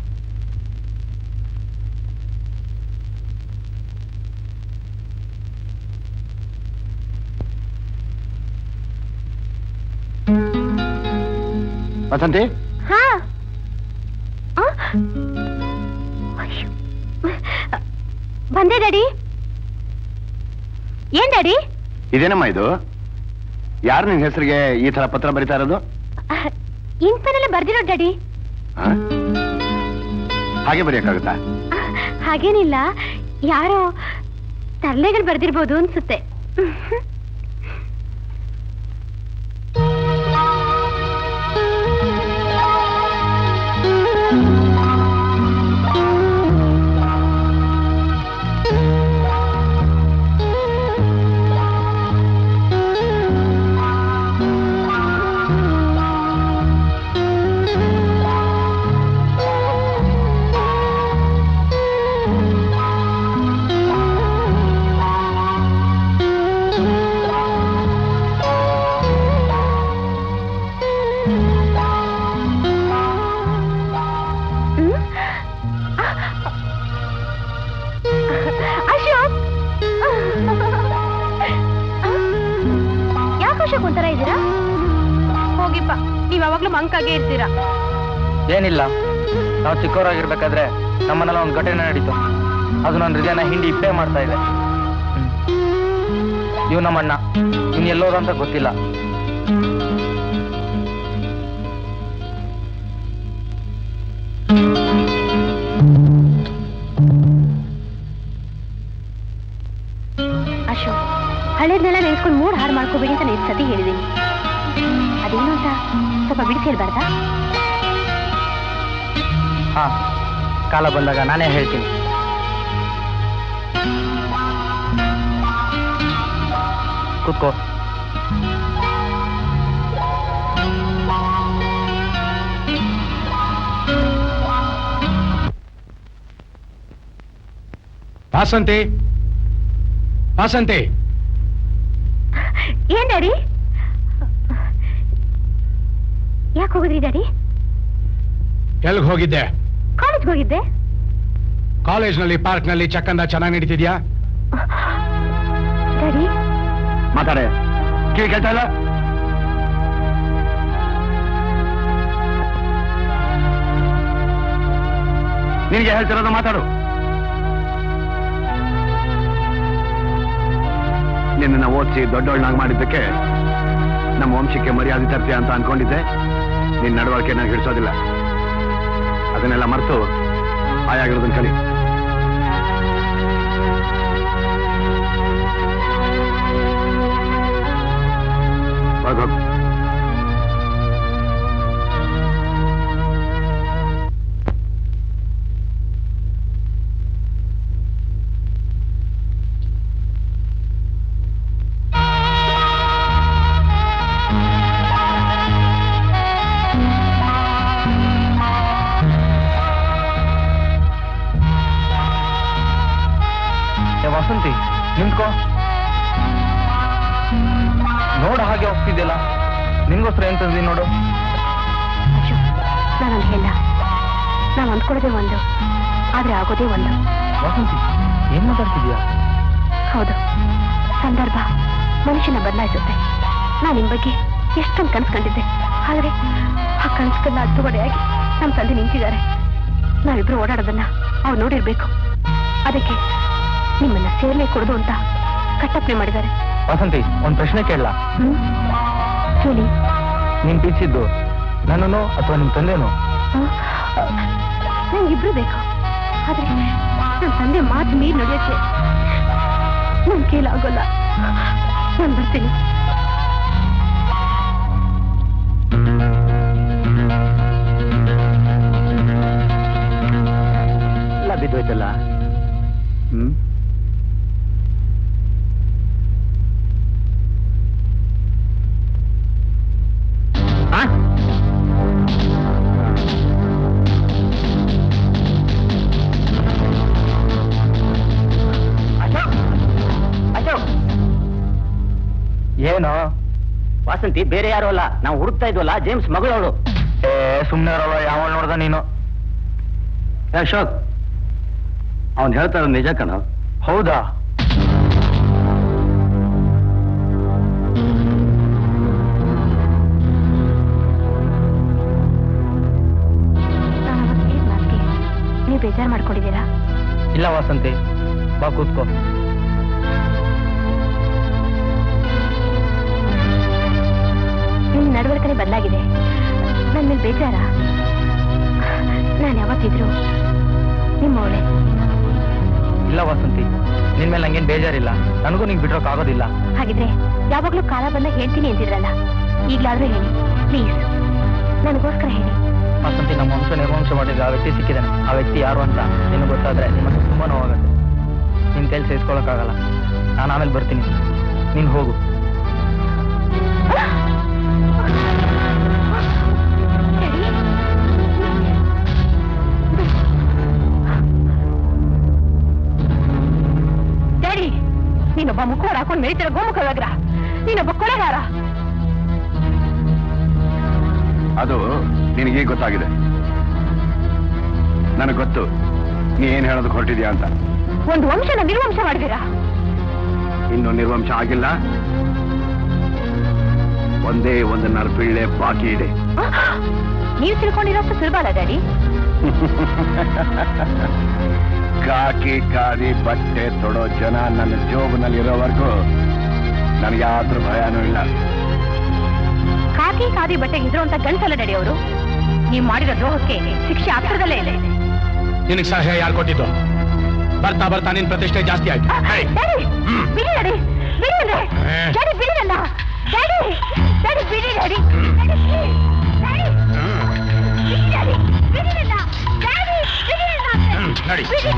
Vasanthi ಹಾ ಬಂದೆ ಡ್ಯಾಡಿ. ಏನ್ ಡ್ಯಾಡಿ? ಇದೇನಮ್ಮ ಇದು? ಯಾರು ನಿನ್ ಹೆಸರಿಗೆ ಈ ತರ ಪತ್ರ ಬರಿತಾ ಇರೋದು? ಇನ್ಪೆನಲ್ಲೇ ಬರ್ದಿರೋ ಡ್ಯಾಡಿ. ಹಾಗೆ ಬರೆಯಕ್ಕಾಗುತ್ತಾ? ಹಾಗೇನಿಲ್ಲ, ಯಾರೋ ತರಲೆಗಳು ಬರ್ದಿರ್ಬೋದು ಅನ್ಸುತ್ತೆ. ಒಂಥರ ಇದ್ದೀರಾ? ಹೋಗಿಪ್ಪ, ನೀವ್ ಯಾವಾಗ್ಲೂ ಮಂಕಾಗೆ ಇರ್ತೀರಾ. ಏನಿಲ್ಲ, ನಾವು ಚಿಕ್ಕವರಾಗಿರ್ಬೇಕಾದ್ರೆ ನಮ್ಮನೆಲ್ಲ ಒಂದು ಘಟನೆ ನಡೀತು. ಅದು ನನ್ನ ಹೃದಯನ ಹಿಂಡಿ ಇಪ್ಪೆ ಮಾಡ್ತಾ ಇದೆ. ಇವ್ ನಮ್ಮಣ್ಣ, ಇನ್ ಎಲ್ಲೋರು ಅಂತ ಗೊತ್ತಿಲ್ಲ. ಅಶೋಕ್, ಹಳೇದ್ನೆಲ್ಲ ನೆನೆಸ್ಕೊಂಡು ಮೂಡ್ ಹಾಳು ಮಾಡ್ಕೋಬೇಡಿ ಅಂತ ನಾನು ಸತಿ ಹೇಳಿದ್ದೀನಿ. ಅದೇನು ಅಂತ ಸ್ವಲ್ಪ ಬಿಡಿಸಿ ಹೇಳ್ಬಾರ್ದಾ? ಹಾ, ಕಾಲ ಬಂದಾಗ ನಾನೇ ಹೇಳ್ತೀನಿ. ಕೂತ್ಕೋ. ವಾಸಂತಿ, ವಾಸಂತಿ, ಏನ್ ಡ್ಯಾಡಿ? ಯಾಕೆ ಹೋಗಿದ್ರಿ ಡ್ಯಾಡಿ? ಎಲ್ಗ್ ಹೋಗಿದ್ದೆ? ಕಾಲೇಜ್ಗೆ ಹೋಗಿದ್ದೆ. ಕಾಲೇಜ್ನಲ್ಲಿ ಪಾರ್ಕ್ನಲ್ಲಿ ಚಕ್ಕಂದ ಚೆನ್ನಾಗಿ ನಡೀತಿದ್ಯಾ? ಡ್ಯಾಡಿ ಮಾತಾಡೆ, ಕಿವಿ ಕೇಳ್ತಾ ಇಲ್ಲ? ನಿನಗೆ ಹೇಳ್ತಿರೋದು ಮಾತಾಡು. ನಿನ್ನ ಓದಿಸಿ ದೊಡ್ಡವಳನ್ನಾಗಿ ಮಾಡಿದ್ದಕ್ಕೆ ನಮ್ಮ ವಂಶಕ್ಕೆ ಮರ್ಯಾದೆ ತರ್ತೀಯ ಅಂತ ಅನ್ಕೊಂಡಿದ್ದೆ. ನಿನ್ನ ನಡವಳಿಕೆ ನನಗೆ ಹಿಡಿಸೋದಿಲ್ಲ. ಅದನ್ನೆಲ್ಲ ಮರೆತು ಆಯಾಗಿರೋದನ್ನ ಕಲಿ. ಹೋಗು. ವಸಂತಿ ನಿಂತ್ಕೋ. ನೋಡ ಹಾಗೆ ಹೋಗ್ತಿದ್ಯಲ್ಲ, ನಿನ್ಗೋಸ್ಕರ ಏನ್ ತಂದಿ ನೋಡು. ಅಶೋಕ್, ನಾನೊಂದು ಹೇಳ, ನಾನು ಅಂದ್ಕೊಳ್ಳೋದೇ ಒಂದು, ಆದ್ರೆ ಆಗೋದೇ ಒಂದು. ವಸಂತಿ ಏನ್ ಮಾತಾಡ್ತಿದ್ಯಾ? ಹೌದು, ಸಂದರ್ಭ ಮನುಷ್ಯನ ಬದಲಾಯಿಸುತ್ತೆ. ನಾನು ನಿಮ್ ಬಗ್ಗೆ ಎಷ್ಟೊಂದು ಕನಸು ಕಂಡಿದ್ದೆ, ಆದ್ರೆ ಆ ಕನಸುಗಳನ್ನ ಅಡ್ಡುಗಡೆಯಾಗಿ ನಮ್ಮ ತಂದೆ ನಿಂತಿದ್ದಾರೆ. ನಾವಿಬ್ರು ಓಡಾಡೋದನ್ನ ಅವ್ರು ನೋಡಿರ್ಬೇಕು. ಅದಕ್ಕೆ ನಿಮ್ಮನ್ನ ಸೇರ್ಲೆ ಕೊಡೋದು ಅಂತ ಕಟ್ಟಪ್ಪಣೆ ಮಾಡಿದ್ದಾರೆ. ವಸಂತಿ, ಒಂದ್ ಪ್ರಶ್ನೆ ಕೇಳಲ್ಲ? ಹೇಳಿ. ನೀನ್ ಪ್ರೀತಿಸಿದ್ದು ನನ್ನನ್ನು ಅಥವಾ ನಿಮ್ ತಂದೆನೋ? ನಂಗಿಬ್ರು ಬೇಕು, ಆದ್ರೆ ನನ್ನ ತಂದೆ ಮಾತು ಮೀರಿ ನಡೆಯೋಕ್ಕೆ ನನ್ ಕೈಲಾಗೋಲ್ಲ. ನಾನು ಬರ್ತೀನಿ. ಎಲ್ಲ ಬಿದ್ದೋಯ್ತಲ್ಲ. ಏನೋ? ವಾಸಂತಿ ಬೇರೆ ಯಾರು ಅಲ್ಲ, ನಾವು ಹುಡುಕ್ತಾ ಇದ್ವಲ್ಲ ಜೇಮ್ಸ್ ಮಗಳವಳು. ಸುಮ್ನೆ ಇರಲ್ಲ, ಯಾವ ನೋಡ್ದ ನೀನು? ಅಶೋಕ್, ಅವನ್ ಹೇಳ್ತಾರ ನಿಜ ಕಣ. ಹೌದಾ? ನಾನು ಅವತ್ತು ಹೇಳಿದ ಮಾತಿಗೆ ನೀವು ಬೇಜಾರು ಮಾಡ್ಕೊಂಡಿದ್ದೀರಾ? ಇಲ್ಲ ವಸಂತಿ, ಬಾ ಕೂತ್ಕೋ. ನಿಮ್ ನಡವಳಿಕೆ ಬದಲಾಗಿದೆ. ನನ್ನ ಮೇಲೆ ಬೇಜಾರ? ನಾನು ಯಾವತ್ತಿದ್ರು ನಿಮ್ಮವಳೆ. ಇಲ್ಲ ವಸಂತಿ, ನಿನ್ ಮೇಲೆ ನಂಗೇನ್ ಬೇಜಾರಿಲ್ಲ. ನನಗೂ ನಿಂಗೆ ಬಿಟ್ರೋಕ್ ಆಗೋದಿಲ್ಲ. ಹಾಗಿದ್ರೆ ಯಾವಾಗ್ಲೂ ಕಾಲ ಬಂದ ಹೇಳ್ತೀನಿ ಅಂತಿದ್ರಲ್ಲ, ಈಗ್ಲಾದ್ರೂ ಹೇಳಿ ಪ್ಲೀಸ್, ನನಗೋಸ್ಕರ ಹೇಳಿ. ವಸಂತಿ, ನಮ್ಮ ವಂಶ ನಿರ್ವಂಶ ಮಾಡಿದ್ರೆ ಆ ವ್ಯಕ್ತಿ ಸಿಕ್ಕಿದ್ದಾನೆ. ಆ ವ್ಯಕ್ತಿ ಯಾರು ಅಂತ ನಿನಗೆ ಗೊತ್ತಾದ್ರೆ ನಿಮಗೆ ತುಂಬಾ ನೋವಾಗುತ್ತೆ. ನಿನ್ ಕೈಲಿ ಸೇರಿಸ್ಕೊಳಕ್ಕಾಗಲ್ಲ. ನಾನು ಆಮೇಲೆ ಬರ್ತೀನಿ, ನೀನ್ ಹೋಗು. ಡ್ಯಾಡಿ, ನೀನೊಬ್ಬ ಮುಖವಾಡ ಹಾಕೊಂಡು ಮೇಯ್ತಿರೋ ಗೋಮುಖವ್ಯಾಗ್ರ, ನೀನೊಬ್ಬ ಕೊಲೆಗಾರ. ಅದು ನಿನಗೀಗ ಗೊತ್ತಾಗಿದೆ. ನನಗೆ ಗೊತ್ತು ನೀ ಏನ್ ಹೇಳೋದಕ್ಕೆ ಹೊರಟಿದ್ಯಾ ಅಂತ. ಒಂದು ವಂಶನ ನಿರ್ವಂಶ ಮಾಡಿದೀರಾ. ಇನ್ನು ನಿರ್ವಂಶ ಆಗಿಲ್ಲ, ಒಂದೇ ಒಂದು ನರಪಿಳ್ಳೆ ಬಾಕಿ ಇದೆ. ನೀವು ತಿಳ್ಕೊಂಡಿರೋಷ್ಟು ಸುಲಭ ಅಲ್ಲ ಡ್ಯಾಡಿ. ಕಾಕಿ ಕಾರಿ ಬಟ್ಟೆ ತೊಡೋ ಜನ ನನ್ನ ಜೋಬಿನಲ್ಲಿರೋವರೆಗೂ ನನಗೆ ಯಾವ್ದ್ರ ಭಯನೂ ಇಲ್ಲ. ಕಾಕಿ ಖಾದಿ ಬಟ್ಟೆಗೆ ಇದ್ರು ಅಂತ ಗಂಟಲ್ಲ ಡ್ಯಾಡಿ ಅವರು. ನೀವು ಮಾಡಿರೋ ದ್ರೋಹಕ್ಕೆ ಶಿಕ್ಷೆ ಹತ್ರದಲ್ಲೇ ಇದೆ. ನಿನಗೆ ಸಲಹೆ ಯಾರು ಕೊಟ್ಟಿದ್ದು? ಬರ್ತಾ ಬರ್ತಾ ನಿನ್ ಪ್ರತಿಷ್ಠೆ ಜಾಸ್ತಿ ಆಯ್ತು. ಡ್ಯಾಡಿ, ಬಿಡಿ ಡ್ಯಾಡಿ, ಬಿಡಿ ಅಂದ್ರೆ. ಡ್ಯಾಡಿ ಬಿಡಿ ನನ್ನ. ಡ್ಯಾಡಿ, ಡ್ಯಾಡಿ ಬಿಡಿ ಡ್ಯಾಡಿ. ಡ್ಯಾಡಿ, ಬಿಡಿ ಡ್ಯಾಡಿ, ಬಿಡಿ ನನ್ನ. ಡ್ಯಾಡಿ, ಬಿಡಿ ನನ್ನ. ನಡಿ. ಬಿಡಿ.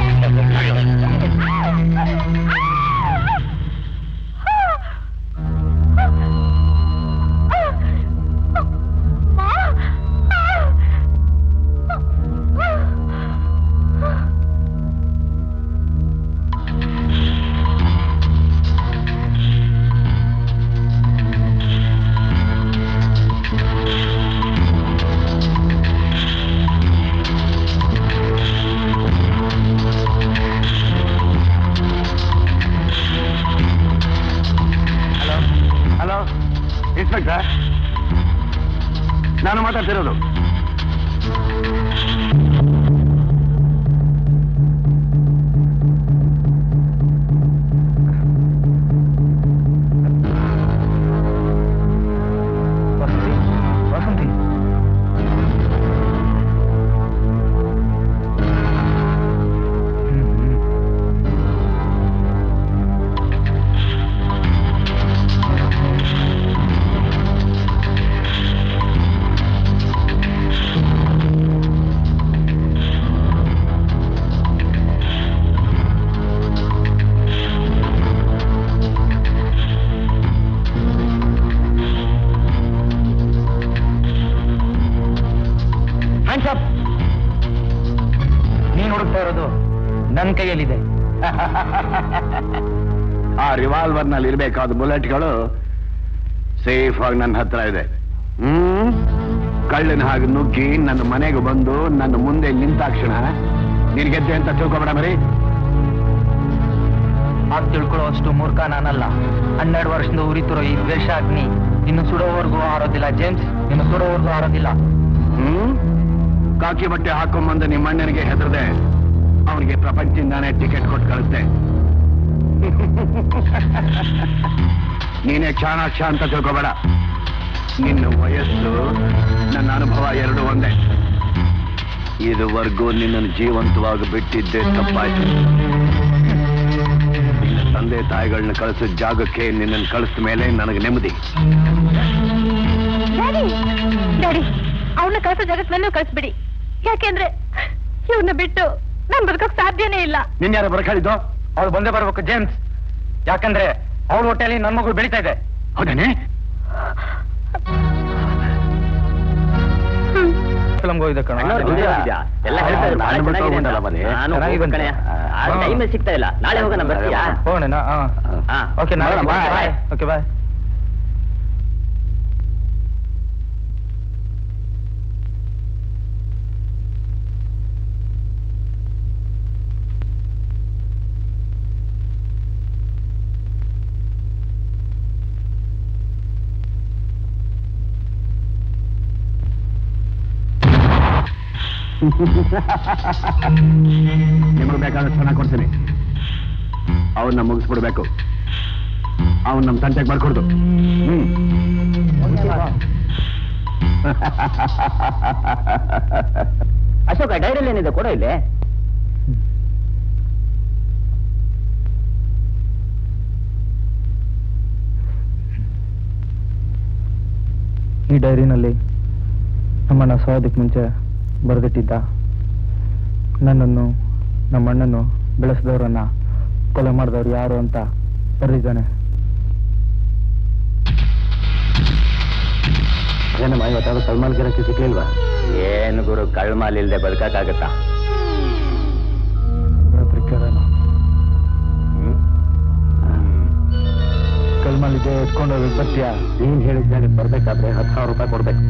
ಇನ್ಸ್ಪೆಕ್ಟರ್, ನಾನು ಮಾತಾಡ್ತಿರೋದು. ವಸಂತಿ, ನೀನ್ ಹುಡುಕ್ತಾ ಇರೋದು ನನ್ನ ಕೈಯಲ್ಲಿದೆ. ಆ ರಿವಾಲ್ವರ್ ನಲ್ಲಿ ಇರಬೇಕಾದ ಬುಲೆಟ್ಗಳು ಸೇಫ್ ಆಗಿ ನನ್ನ ಹತ್ರ ಇದೆ. ಕಳ್ಳನ ಹಾಗೆ ನುಗ್ಗಿ ನನ್ನ ಮನೆಗೆ ಬಂದು ನನ್ನ ಮುಂದೆ ನಿಂತಾಕ್ಷಣ ನಿನ್ಗೆದ್ದೆ ಅಂತ ತಿಳ್ಕೊಬೇಡ ಮರಿ. ಆಗ ತಿಳ್ಕೊಳ್ಳೋ ಅಷ್ಟು ಮೂರ್ಖ ನಾನಲ್ಲ. 12 ವರ್ಷದಿಂದ ಉರಿತಿರೋ ಈ ದ್ವೇಷ ಅಗ್ನಿ ಇನ್ನು ಸುಡೋವರೆಗೂ ಆರೋದಿಲ್ಲ ಜೇಮ್ಸ್, ಇನ್ನು ಸುಡೋವರೆಗೂ ಆರೋದಿಲ್ಲ. ಕಾಕಿ ಬಟ್ಟೆ ಹಾಕೊಂಬಂದು ನಿಮ್ಮ ಅಣ್ಣನಿಗೆ ಹೆದರದೆ ಅವನಿಗೆ ಪ್ರಪಂಚದಿಂದಾನೇ ಟಿಕೆಟ್ ಕೊಟ್ಟು ಕಳಿಸ್ದೆ. ನೀನೇ ಚಾಣಾಕ್ಷ ಅಂತ ತಿಳ್ಕೊಬೇಡ. ನಿನ್ನ ವಯಸ್ಸು ನನ್ನ ಅನುಭವ ಎರಡು ಒಂದೇ. ಇದುವರೆಗೂ ನಿನ್ನನ್ನು ಜೀವಂತವಾಗಿ ಬಿಟ್ಟಿದ್ದೆ ತಪ್ಪಾಯ್ತು. ನಿನ್ನ ತಂದೆ ತಾಯಿಗಳನ್ನ ಕಳಿಸಿದ ಜಾಗಕ್ಕೆ ನಿನ್ನನ್ನು ಕಳಿಸಿದ ಮೇಲೆ ನನಗೆ ನೆಮ್ಮದಿ. ಡ್ಯಾಡಿ, ಅವನ್ನ ಕಳಿಸೋ ಜಾಗಕ್ಕೆ ನನ್ನ ಕಳಿಸ್ಬಿಡಿ. ಯಾಕೆಂದ್ರೆ ಇವನ್ನ ಬಿಟ್ಟು ನಾನ್ ಬದುಕಕ್ ಸಾಧ್ಯನೇ ಇಲ್ಲ. ನಿನ್ನ ಯಾರು ಬರಕಾಳಿದ್ದು? ಅವಳು ಬಂದೇ ಬರ್ಬೇಕು ಜೇಮ್ಸ್, ಯಾಕಂದ್ರೆ ಅವಳ ಹೊಟ್ಟೆಯಲ್ಲಿ ನನ್ನ ಮಗು ಬೆಳೀತಾ ಇದೆ. ಹೌದಾನೆ? ಫಿಲಮ್ಗೆ ಹೋಗಿದ್ದೆ ಕಣ. ಟೈಮ್ ಸಿಗ್ತಾ ಇಲ್ಲ. ನಾಳೆ ಹೋಗೋಣ, ಬರ್ತೀಯಾ? ಹೋಗೋಣ. ಓಕೆ, ನಾಳೆ ಬಾಯ್. ಓಕೆ, ಬಾಯ್. ನಿಮಗೆ ಬೇಕಾದಷ್ಟು ಚೆನ್ನಾಗಿ ಕೊಡ್ತೀನಿ. ಅವನ್ನ ಮುಗಿಸ್ಬಿಡ್ಬೇಕು. ಅವನ್ ನಮ್ಮ ತಂಟೆಗೆ ಬರ್ಕೊಡ್ದು. ಅಶೋಕ, ಡೈರಿಯಲ್ಲಿ ಏನಿದೆ ಕೊಡೋ ಇಲ್ಲಿ. ಈ ಡೈರಿನಲ್ಲಿ ನಮ್ಮಣ್ಣ ಸಾಯೋದಕ್ಕೆ ಮುಂಚೆ ಬರೆದಿಟ್ಟಿದ್ದ ನನ್ನನ್ನು, ನಮ್ಮ ಅಣ್ಣನ್ನು ಬೆಳೆಸಿದವರನ್ನ ಕೊಲೆ ಮಾಡಿದವ್ರು ಯಾರು ಅಂತ ಬರೆದಿದ್ದಾನೆ. ಏನಮ್ಮ ಇವತ್ತಾದ್ರೂ ಕಳ್ಮಾಲ್ ಗಿರಕ್ಕೆ ಸಿಗ್ಲಿಲ್ವಾ? ಏನು ಗುರು, ಕಳ್ಮಾಲ್ ಇಲ್ದೆ ಬದುಕಕ್ಕಾಗತ್ತಾ? ಕಳ್ಮಾಲಿಗೆ ಎತ್ಕೊಂಡು ಹೋಗಿ ಬರ್ತೀಯಾ? ನೀನ್ ಹೇಳಿದ ಜಾಗಕ್ಕೆ ಬರ್ಬೇಕಾದ್ರೆ 10,000 ರೂಪಾಯಿ ಕೊಡ್ಬೇಕು.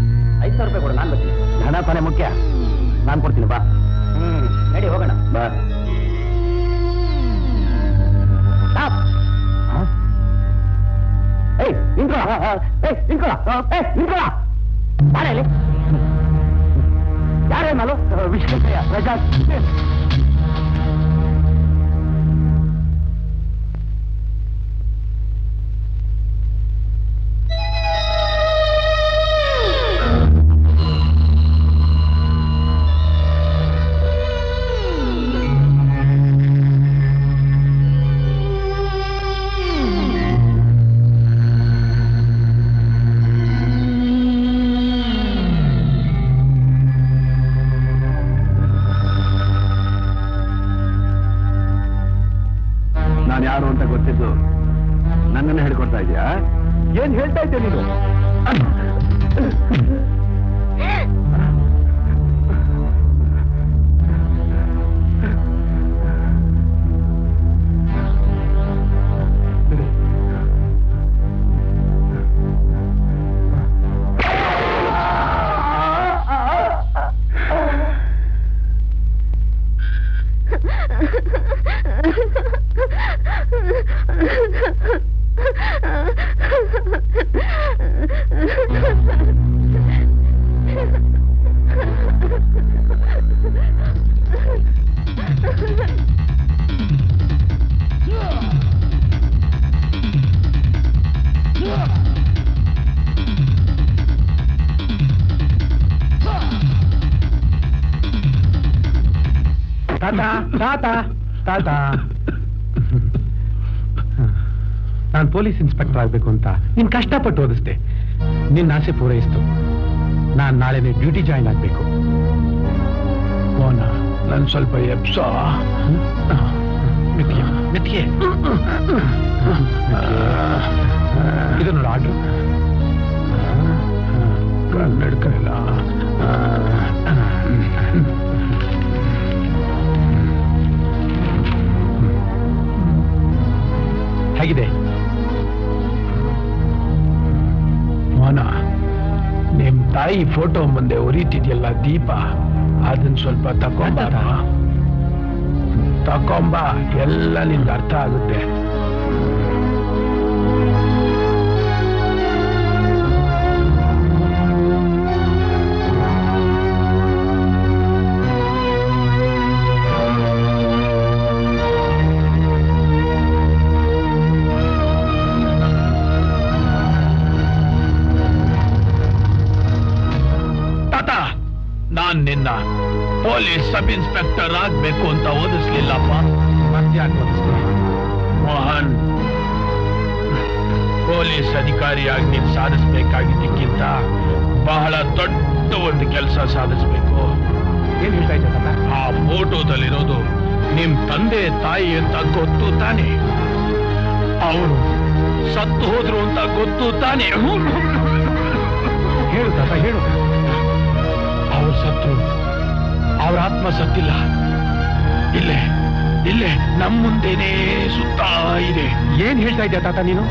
5,000 ರೂಪಾಯಿ ಕೊಡು, ನಾನು ಬರ್ತೀನಿ. ಹಣ ತಾನೇ ಮುಖ್ಯ. ನಾನ್ ಕೊಡ್ತೀನಿ, ಬಾ. ನಡಿ ಹೋಗೋಣ. ಬಾ. ಯಾರೇ ಮಾಲು? ವಿಶ್ವೇಶ್ವರಯ್ಯ, ರಜಾಕ್. ನಾನು ಯಾರು ಅಂತ ಗೊತ್ತಿದ್ದು ನನ್ನನ್ನು ಹೇಳ್ಕೊಡ್ತಾ ಇದೀಯಾ? ಏನ್ ಹೇಳ್ತಾ ಇದ್ದೆ ನೀನು? ತಾತ ತಾತ ನಾನು ಪೊಲೀಸ್ ಇನ್ಸ್ಪೆಕ್ಟರ್ ಆಗ್ಬೇಕು ಅಂತ ನೀನ್ ಕಷ್ಟಪಟ್ಟು ಓದಿಸ್ದೆ. ನಿನ್ನ ಆಸೆ ಪೂರೈಸ್ತು. ನಾನ್ ನಾಳೆನೆ ಡ್ಯೂಟಿ ಜಾಯಿನ್ ಆಗ್ಬೇಕು. ಮೋನ ನನ್ ಸ್ವಲ್ಪ ಎಪ್ಸ ಮೆತ್ತಿಗೆ ಮೆತ್ತಿಗೆ ಇದು ನೋಡು ಆರ್ಡ್ರು. ಕನ್ನಡಕಲ್ಲ ಹೇಗಿದೆ ಮೋನ? ನಿಮ್ ತಾಯಿ ಫೋಟೋ ಮುಂದೆ ಉರಿತಿದ್ಯಲ್ಲ ದೀಪ, ಅದನ್ನ ಸ್ವಲ್ಪ ತಕೊಂಬ, ಎಲ್ಲ ನಿಂದ ಅರ್ಥ ಆಗುತ್ತೆ. ನಾನ್ ನಿನ್ನ ಪೊಲೀಸ್ ಸಬ್ ಇನ್ಸ್ಪೆಕ್ಟರ್ ಆಗ್ಬೇಕು ಅಂತ ಓದಿಸ್ಲಿಲ್ಲಪ್ಪ. ಮತ್ತ್ಯಾಕೆ ಓದಿಸ್ಲಿ ಮೋಹನ್? ಪೊಲೀಸ್ ಅಧಿಕಾರಿಯಾಗಿ ನೀನ್ ಸಾಧಿಸ್ಬೇಕಾಗಿದ್ದಕ್ಕಿಂತ ಬಹಳ ದೊಡ್ಡ ಒಂದು ಕೆಲಸ ಸಾಧಿಸ್ಬೇಕು. ಏನ್ ಹೇಳ್ತಾ ಇದ್ದ? ಆ ಫೋಟೋದಲ್ಲಿರೋದು ನಿಮ್ ತಂದೆ ತಾಯಿ ಅಂತ ಗೊತ್ತು ತಾನೆ? ಅವರು ಸತ್ತು ಹೋದ್ರು ಅಂತ ಗೊತ್ತು ತಾನೆ? ಹೇಳು ತಾತ ಹೇಳು. ಅವ್ರು ಸತ್ರು, ಅವ್ರ ಆತ್ಮ ಸತ್ತಿಲ್ಲ. ಇಲ್ಲೇ ಇಲ್ಲೇ ನಮ್ಮ ಮುಂದೆನೇ ಸುತ್ತಾ ಇದೆ. ಏನ್ ಹೇಳ್ತಾ ಇದ್ಯಾ ತಾತ ನೀನು?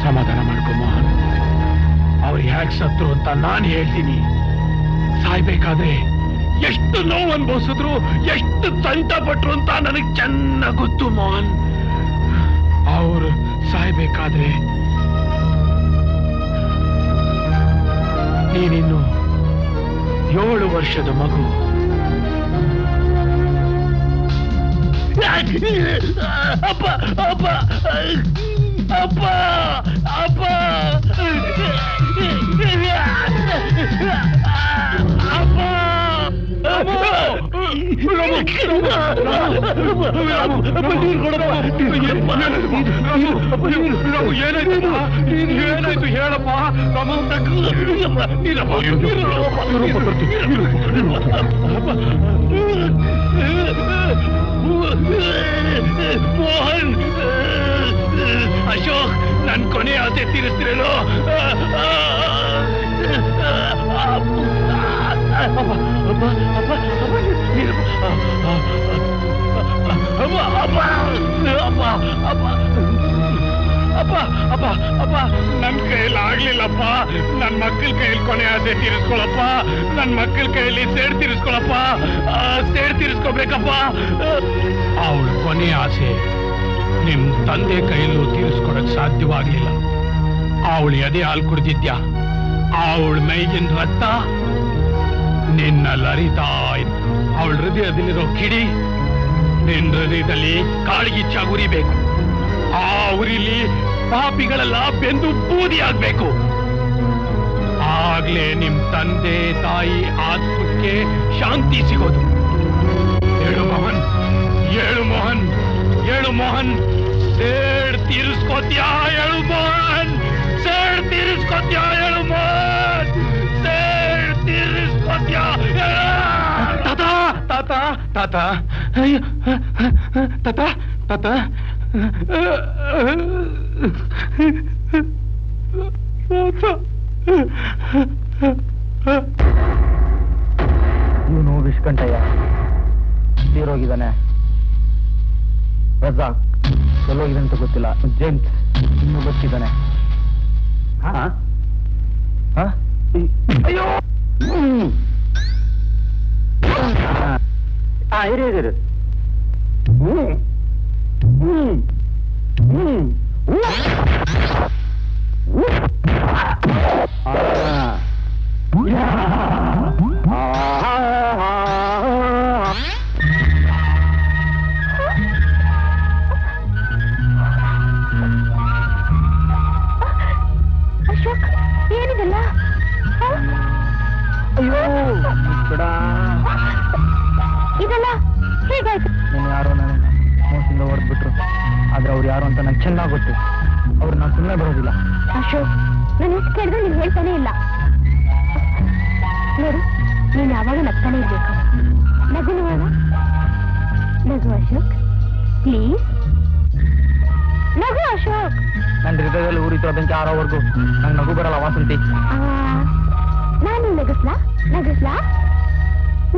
ಸಮಾಧಾನ ಮಾಡ್ಕೊ ಮೋಹನ್. ಅವ್ರು ಹ್ಯಾಕ್ ಸತ್ರು ಅಂತ ನಾನು ಹೇಳ್ತೀನಿ. ಸಾಯ್ಬೇಕಾದ್ರೆ ಎಷ್ಟು ನೋವು ಅನುಭವಿಸಿದ್ರು, ಎಷ್ಟು ತಂಟ ಪಟ್ರು ಅಂತ ನನಗೆ ಚೆನ್ನಾಗಿ ಗೊತ್ತು ಮೋಹನ್. ಅವ್ರು ಸಾಯ್ಬೇಕಾದ್ರೆ ನೀನಿನ್ನು 7 ವರ್ಷದ ಮಗು. ಅಪ್ಪ ಅಪ್ಪ ಅಪ್ಪ ಅಪ್ಪ ಏನಾಯ್ತು ಹೇಳಪ್ಪ. ಮೋಹನ್, ಅಶೋಕ್, ನನ್ ಕೊನೆ ಆಸೆ ತೀರಿಸ್ತಿರಲು. ನನ್ ಕೈಯಲ್ಲಿ ಆಗ್ಲಿಲ್ಲಪ್ಪ. ನನ್ ಮಕ್ಕಳ ಕೈಯಲ್ಲಿ ಕೊನೆ ಆಸೆ ತೀರಿಸ್ಕೊಳಪ್ಪ. ನನ್ ಮಕ್ಕಳ ಕೈಯಲ್ಲಿ ಸೇಡ್ ತೀರಿಸ್ಕೊಳಪ್ಪ. ಸೇಡ್ ತೀರಿಸ್ಕೋಬೇಕಪ್ಪ. ಅವಳ ಕೊನೆ ಆಸೆ ನಿಮ್ ತಂದೆ ಕೈಯಲ್ಲೂ ತೀರಿಸ್ಕೊಡಕ್ ಸಾಧ್ಯವಾಗ್ಲಿಲ್ಲ. ಅವಳು ಎದೆ ಹಾಲು ಕುಡ್ದಿದ್ಯಾ? ಅವಳ ಮೈಗಿನ ರಕ್ತ ನಿನ್ನಲ್ಲಿ ಹರಿತಾ ಇತ್ತು. ಅವಳ ಹೃದಯದಲ್ಲಿರೋ ಕಿಡಿ ನಿನ್ನ ಹೃದಯದಲ್ಲಿ ಕಾಳ್ಗಿಚ್ಚಾಗಿ ಉರಿಬೇಕು. ಆ ಉರಿಲಿ ಪಾಪಿಗಳೆಲ್ಲ ಬೆಂದು ಬೂದಿ ಆಗ್ಬೇಕು. ಆಗ್ಲೇ ನಿಮ್ ತಂದೆ ತಾಯಿ ಆತ್ಮಕ್ಕೆ ಶಾಂತಿ ಸಿಗೋದು. ಹೇಳು ಮೋಹನ್, ಹೇಳು ಮೋಹನ್, ಹೇಳು ಮೋಹನ್. ಸೇಡ್ ತೀರಿಸ್ಕೋತ್ಯಾ? ಹೇಳು ಮೋಹನ್, ಸೇಡ್ ತೀರಿಸ್ಕೋತ್ಯಾ? ಹೇಳು ಮೋಹನ್, ಸೇಡ್ ತೀರಿಸ್ಕೋತ್ಯಾ? ತಾತ ತಾತ ತಾತ ತಾತ ತಾತ ಇವನು ವಿಷ್ಕಂಠಯ್ಯ ತೀರೋಗಿದ್ದಾನೆ. ರಜಾಕ್ ಎಲ್ಲೋಗಿದೆ ಅಂತ ಗೊತ್ತಿಲ್ಲ. ಜೇಮ್ಸ್ ಇನ್ನೂ ಬದುಕಿದ್ದಾನೆ. ಅಯ್ಯೋ, ಇರು. ಅಶೋಕ್, ಏನಿದೆಲ್ಲ? ಅಯ್ಯೋ ಬಿಡ. ಇದೆಲ್ಲ ಹೇಗಾಯ್ತು? ನೀನು ಯಾರೋ ನನ್ನ ಮೋಸದಿಂದ ಹೊಡೆದ್ಬಿಟ್ರು, ಆದ್ರೆ ಅವ್ರು ಯಾರು ಅಂತ ನಂಗೆ ಚೆನ್ನಾಗಿ ಗೊತ್ತು. ಅವ್ರು ನಾನು ಸುಮ್ಮನೆ ಬರೋದಿಲ್ಲ. ಅಶೋಕ್, ನಾನು ಎಷ್ಟು ಕೇಳಿದ್ರೆ ನೀನು ಹೇಳ್ತಾನೆ ಇಲ್ಲ. ನೋಡು, ನೀನು ಯಾವಾಗ ನಗ್ತಾನೆ ಇರ್ಬೇಕು. ನಗು ನೋಡ, ನಗು ಅಶೋಕ್, ಪ್ಲೀಸ್ ನಗು ಅಶೋಕ್. ನನ್ನ ಹೃದಯದಲ್ಲಿ ಊರಿರೋ ಬೆಂಕಿ ಆರೋವರೆಗೂ ನಂಗೆ ನಗು ಬರಲ್ಲ ವಾಸಂತಿ. ನಾನು ನಗಿಸ್ಲಾ ನಗಿಸ್ಲಾ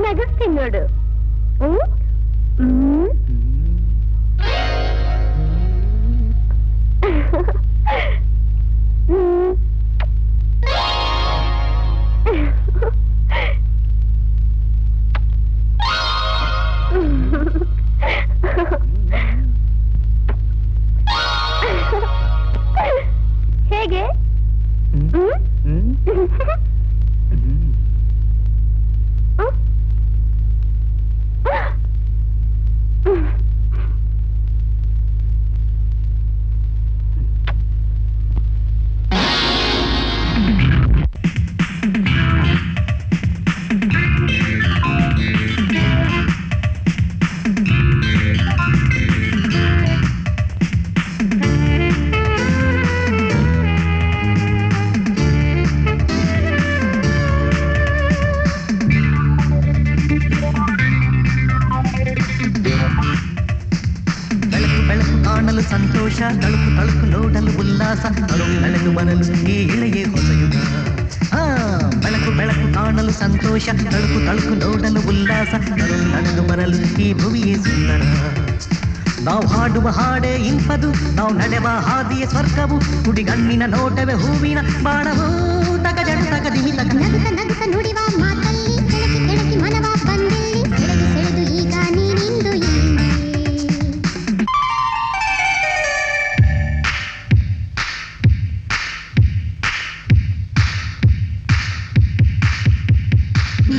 ನಗಿಸ್ತೀನಿ ನೋಡು. ಹೇಗೆ? ಸಂತೋಷ, ತಳುಕು ತಳುಕು ನೋಡಲು ಉಲ್ಲಾಸ, ನಡೆದು ಬರಲು ಈ ಇಳೆಯೇ ಹೊಸ ಯುಗ. ಬೆಳಕು ಬೆಳಕು ಕಾಣಲು ಸಂತೋಷ, ತಳುಕು ತಳುಕು ನೋಡಲು ಉಲ್ಲಾಸ, ನಡೆದು ಬರಲು ಈ ಭುವಿಯೇ ಸುಂದರ. ನಾವು ಹಾಡುವ ಹಾಡೇ ಇಂಪದು, ನಾವು ನಡೆವ ಹಾದಿಯ ಸ್ವರ್ಗವು, ಕುಡಿಗಣ್ಣಿನ ನೋಟವೇ ಹೂವಿನ ಬಾಣವು. ತಗಜಡು ತಗದಿಮಿ ತಗ ನಗುತ್ತ ನಗುತ್ತ ನುಡಿವ ಮಾತಲ್ಲಿ ಕೆಳಕಿ ಕೆಳಕಿ ಮನವ ಬಂದಿಲ್ಲಿ ಸೆಳೆದು ಸೆಳೆದು ಈಗ ನೀನಿಂದು ಇಲ್ಲಿ.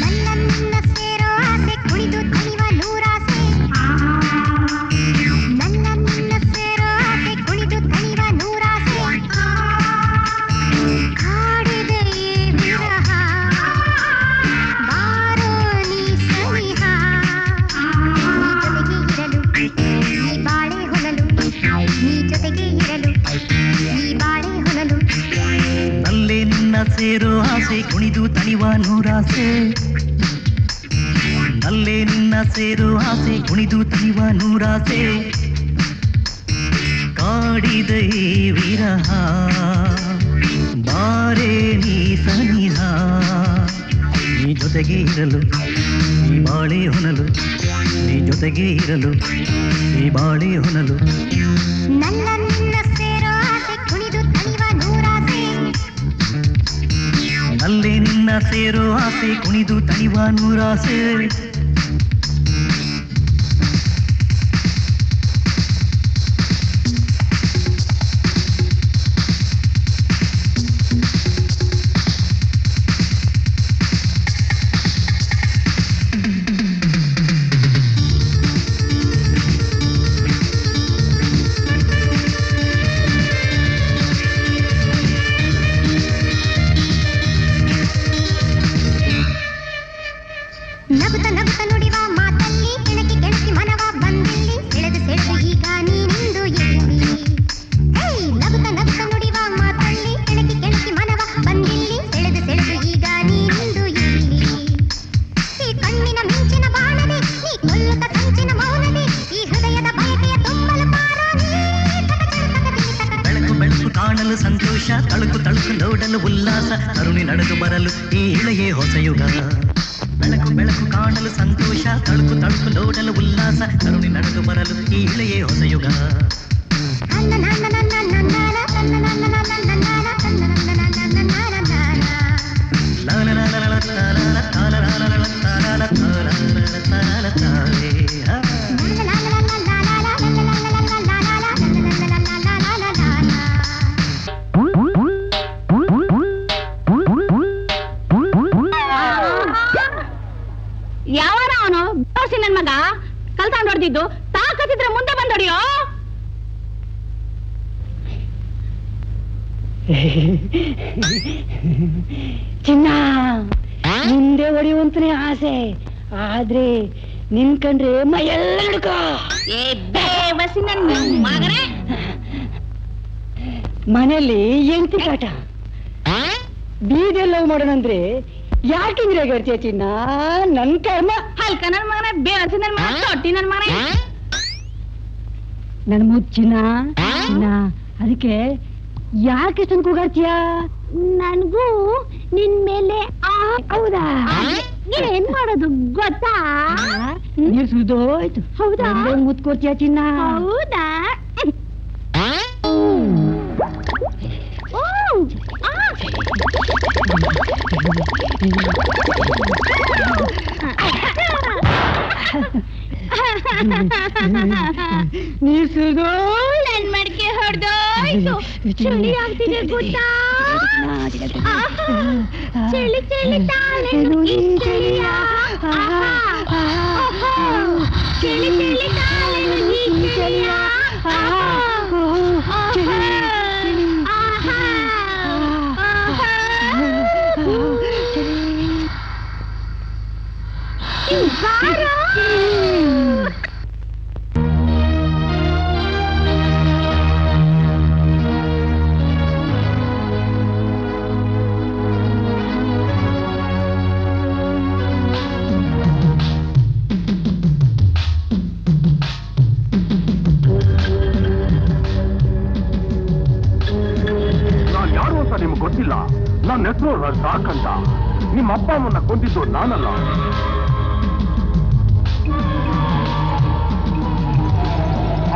ನನ್ನ ಸೇರೋ ಆಸೆ ಕುಣಿದು ತಣಿವ ನೂರಾಸೆ, ನನ್ನ ಸೇರೋ ಆಸೆ ಕುಣಿದು ತಣಿವ ನೂರಾಸೆ, ಕಾಡಿದೆ ವಿರಹ ಬಾರೋ ನೀ ಸನಿಹ, ನೀ ಜೊತೆಗೆ ಇರಲು ಈ ಬಾಳೆ ಹೊನಲು, ನೀ ಜೊತೆಗೆ ಇರಲು ಈ ಬಾಳೆ ಹೊನಲು. ನಲ್ಲೇ ನಿನ್ನ ಸೇರೋ ಆಸೆ ಕುಣಿದು ತಣಿವ ನೂರಾಸೆ, ನಲ್ಲೇ ನಿನ್ನ ಸೇರೋ ಆಸೆ ಕುಣಿದು ತಣಿವ ನೂರಾಸೆ, ಕಾಡಿದ ಈ ವಿರಹ ಬಾರೆ ನೀ ಸನಿಹ, ನೀ ಜೊತೆಗೆ ಇರಲು ಈ ಬಾಳೆ ಹೊನಲು, ನೀ ಜೊತೆಗೆ ಇರಲು ಈ ಬಾಳೆ ಹೊನಲು. ನನ್ನ ಸೇರೋ ಆಸೆ ಕುಣಿದು ತಣಿವ ನೂರಾಸೆ, ನಲ್ಲೇ ನಿನ್ನ ಸೇರೋ ಆಸೆ ಕುಣಿದು ತಣಿವ ನೂರಾಸೆ. ನಗುತ್ತ ನಗುತ್ತ ನುಡಿವ ಮಾತಲ್ಲಿ ಕೆಣಕಿ ಕೆಣಕಿ ಮನವ ಬಂದಿಲ್ಲಿ ಸೆಳೆದು ಸೆಳೆದು ಈಗ ನೀನಿಂದು ಇಲ್ಲಿ. ನಗುತ್ತ ನಗುತ್ತ ನುಡಿವ ಮಾತಲ್ಲಿ ಕೆಣಕಿ ಕೆಣಕಿ ಮನವ ಬಂದಿಲ್ಲಿ ಸೆಳೆದು ಸೆಳೆದು ಈಗ ನೀನಿಂದು ಇಲ್ಲಿ. ಈ ಕಣ್ಣಿನ ಮಿಂಚಿನ ಬಾಣದೆ ನೀ ಕೊಲ್ಲುತ್ತ ಕಂಚಿನ ಮೌನದೆ ಈ ಹೃದಯದ ಬಯಕೆಯ ತುಂಬಲು ಪಾರೋ ನೀ. ಬೆಳಕು ಬೆಳಕು ಕಾಣಲು ಸಂತೋಷ, ತಳುಕು ತಳುಕು ನೋಡಲು ಉಲ್ಲಾಸ, ಕರುಣಿ ನಡೆದು ಬರಲು ಈ ಇಳೆಯೇ ಹೊಸ ಯುಗ. ಬೆಳಕು ಬೆಳಕು ಕಾಣಲು ಸಂತೋಷ, ತಳುಕು ತಳುಕು ನೋಡಲು ಉಲ್ಲಾಸ, ಕರುಣಿ ನಡೆದು ಬರಲು ಈ ಇಳೆಯೇ ಹೊಸ ಯುಗ. ಯಾವಾರ ಅವನು ದೋಸಿ ನನ್ ಮಗ ಕಲ್ತಾಂಡ್ ಹೊಡೆದಿದ್ದು, ತಾಕತ್ತಿದ್ರೆ ಮುಂದೆ ಬಂದೊಡಿಯೋ. ಚಿನ್ನ ಮುಂದೆ ಹೊಡೆಯುವಂತನೇ ಆಸೆ, ಆದ್ರೆ ನಿನ್ ಕಂಡ್ರೆ ಮೈಯೆಲ್ಲ ನಡುಕ. ಏ ಬೇವಸಿ ನನ್ ಮಗನೇ. ಮನೆಯಲ್ಲಿ ಎಂಟಿ ಕಾಟ ಬೀದೆಲ್ಲ ಮಾಡೋಣಂದ್ರೆ ಯಾಕಿಂದ್ರೆ ಗರ್ತಿಯ ಚಿನ್ನ ನನ್ ಕರ್ಮ. ಹಲ್ಕ ನನ್ ಮಗನೇ, ಬೇವಸಿ ನನ್ ಮಗ, ತೊಟ್ಟಿ ನನ್ ಮಗನೇ. ನನ್ ಮುಚ್ಚಿನ ಚಿನ್ನ, ಅದಕ್ಕೆ ಯಾಕೆ ಇಷ್ಟೊಂದು ಕೂಗಾಡ್ತೀಯ? ನನ್ಗೂ ನಿನ್ ಮೇಲೆ ಹೌದಾ? ಏನ್ ಮಾಡೋದು ಗೊತ್ತಾ? ನೀರ್ ಸುರಿದೋಯ್ತು. ಹೌದಾ? ಮುತ್ಕೊಡ್ತೀಯ ಚಿನ್ನ? ಹೌದಾ? ನೀರ್ ಸುರಿದೋ ನನ್ ಮಡಿಕೆ ಹೊಡೆದೋಯ್ತು. ಚಳಿ ಆಗ್ತಿದೆ ಗೊತ್ತಾ? ಚಳಿ ಚಳಿ ತಾಳೆ ಚಳಿಯ ಚಳಿ ಚಳಿ ತಾಳೆ ಚಳಿಯ ನಾನು ಯಾರು ಅಂತ ನಿಮ್ಗೆ ಗೊತ್ತಿಲ್ಲ. ನನ್ನ ಹೆಸರು ರಜಾಕ್ ಅಂತ. ನಿಮ್ಮ ಅಪ್ಪ ಅಮ್ಮನ್ನ ಕೊಂದಿದ್ದು ನಾನಲ್ಲ.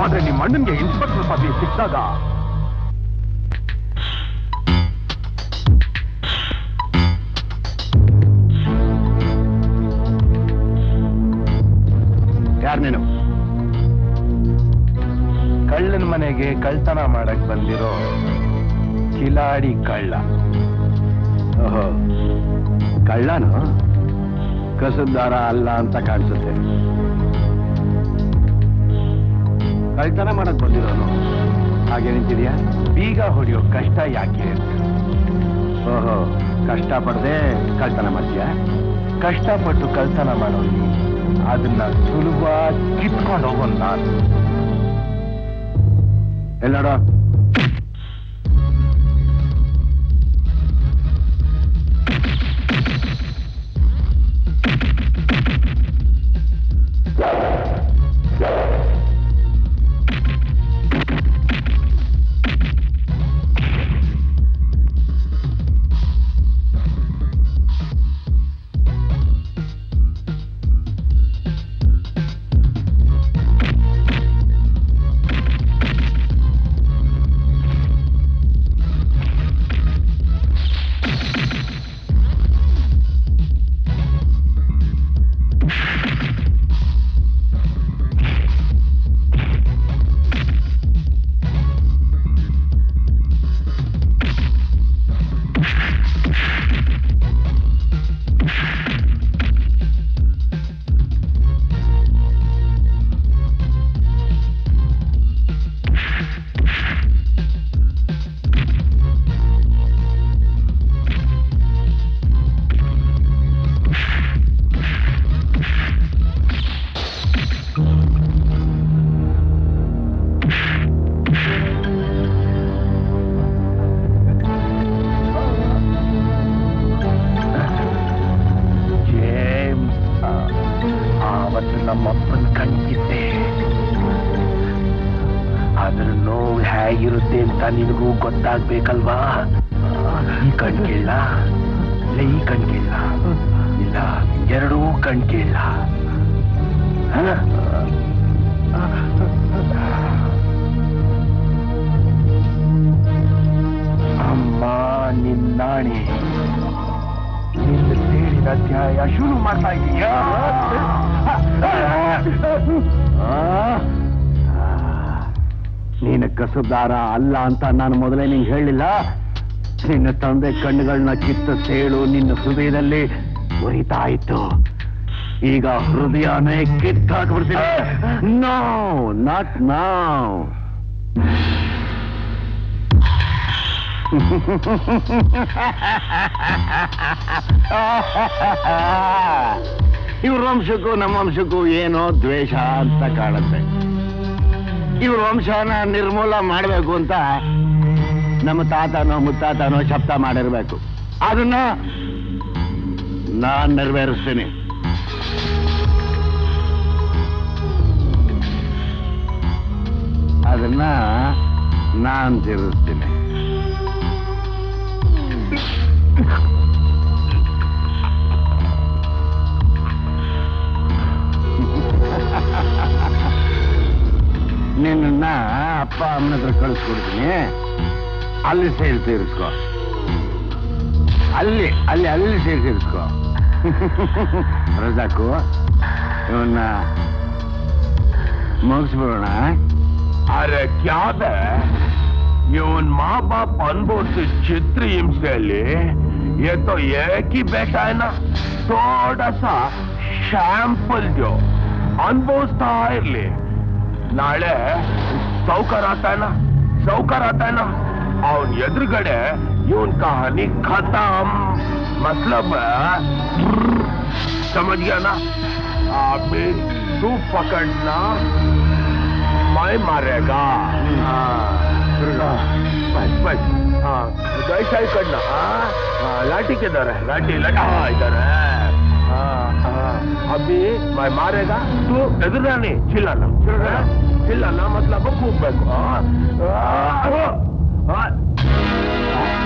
ಆದ್ರೆ ನಿಮ್ಮ ಅಣ್ಣನ್ಗೆ ಇನ್ಸ್ಪೆಕ್ಟರ್ ಪದವಿ ಸಿಕ್ಕಾಗ ಯಾರು ನೀನು? ಕಳ್ಳನ ಮನೆಗೆ ಕಳ್ತನ ಮಾಡಕ್ ಬಂದಿರೋ ಕಿಲಾಡಿ ಕಳ್ಳ. ಓಹೋ, ಕಳ್ಳನು ಕಸದಾರ ಅಲ್ಲ ಅಂತ ಕಾಣಿಸುತ್ತೆ. ಕಳ್ತನ ಮಾಡಕ್ ಬಂದಿರೋನು ಹಾಗೆ ನಿಂತಿದ್ಯಾ? ಬೀಗ ಹೊಡೆಯೋ ಕಷ್ಟ ಯಾಕೆ? ಓಹೋ, ಕಷ್ಟ ಪಡದೆ ಕಳ್ತನ ಮಾಡ್ತೀಯಾ? ಕಷ್ಟಪಟ್ಟು ಕಳ್ತನ ಮಾಡೋನು ಅದನ್ನ ಸುಲಭ ಕಿತ್ಕೊಂಡು ಹೋಗೋನ್ ನಾನು. ಎಲ್ಲೋಡ ನಮ್ಮಪ್ಪನ ಕಣ್ಣಿದ್ದೆ. ಅದ್ರ ನೋವು ಹೇಗಿರುತ್ತೆ ಅಂತ ನಿನಗೂ ಗೊತ್ತಾಗ್ಬೇಕಲ್ವಾ? ಈ ಕಣ್ಗಿಲ್ಲ, ಇಲ್ಲ ಈ ಕಣ್ಗಿಲ್ಲ, ಇಲ್ಲ ಎರಡೂ ಕಣ್ಗಿಲ್ಲ. ಅಮ್ಮ ನಿನ್ನಾಣೆ, ನಿನ್ನ ಸೇರಿದ ಅಧ್ಯಾಯ ಶುರು ಮಾಡ್ತಾ ಇದೀಯಾ? ನೀನು ಕಸುದಾರ ಅಲ್ಲ ಅಂತ ನಾನು ಮೊದಲೇ ನಿಂಗೆ ಹೇಳಿಲ್ಲ. ನಿನ್ನ ತಂದೆ ಕಣ್ಣುಗಳನ್ನ ಕಿತ್ತ ಸೇಳು ನಿನ್ನ ಹೃದಯದಲ್ಲಿ ಉರಿತಾ ಇತ್ತು. ಈಗ ಹೃದಯನೇ ಕಿತ್ತಾಕ್ಬಿಡ್ತೀನಿ. No, not now. ಇವ್ರ ವಂಶಕ್ಕೂ ನಮ್ಮ ವಂಶಕ್ಕೂ ಏನೋ ದ್ವೇಷ ಅಂತ ಕಾಣುತ್ತೆ. ಇವ್ರ ವಂಶನ ನಿರ್ಮೂಲ ಮಾಡಬೇಕು ಅಂತ ನಮ್ಮ ತಾತನೋ ಮುತ್ತಾತನೋ ಶಬ್ದ ಮಾಡಿರ್ಬೇಕು. ಅದನ್ನ ನಾನ್ ನೆರವೇರಿಸ್ತೀನಿ. ಅದನ್ನ ನಾನ್ ತೀರಿಸ್ತೀನಿ. ನಿನ್ನ ಅಪ್ಪ ಅಮ್ಮನ ಹತ್ರ ಕಳಿಸ್ಕೊಡ್ತೀನಿ. ಅಲ್ಲಿ ಸೇರಿ ತೀರಿಸ್ಕೊ. ಅಲ್ಲಿ ಅಲ್ಲಿ ಅಲ್ಲಿ ಸೇರಿ ತೀರಿಸ್ಕೊ. ರಜಾಕು ಇವನ್ನ ಮುಗಿಸ್ಬಿಡೋಣ. अरे क्या है ಇವನ್ माँ बाप अनुभविಸಿದ ಚಿತ್ರ ಹಿಂಸೆಯಲ್ಲಿ ये तो एक ही बेटा है ना, थोड़ा सा शैंपल जो अनुभविಸ್ತಾ ಇರ್ಲಿ. ನಾಳೆ ಸೌಕರ್ आता है ना ಅವನ್ ಎದುರುಗಡೆ ಇವನ್ कहानी खत्म. मतलब समझ गया ना? अभी तू पकड़ना, मैं मारेगा. बस ऐसा ही करना. लाठी किधर है? लाठी इधर है. अभी मैं मारेगा, तू इधर नहीं चिल्लाना मतलब खूब ಬೇಕು.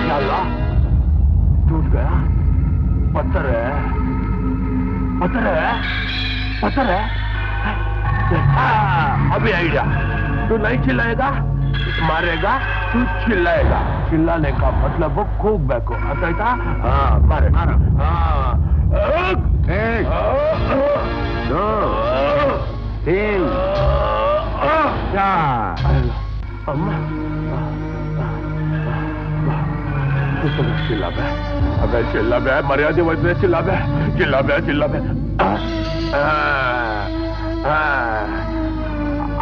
चला टूट गया. पत्थर है. अभी आइडिया. तू नहीं चिल्लाएगा, मारेगा, तू चिल्लाएगा. चिल्लाने का मतलब वो खूब ಬೇಕು. ಅರ್ಥಾಯ್ತಾ? ಮಾರೆ. ಅಮ್ಮ चिल्ला बे मर्यादे वजह चिल्ला बे.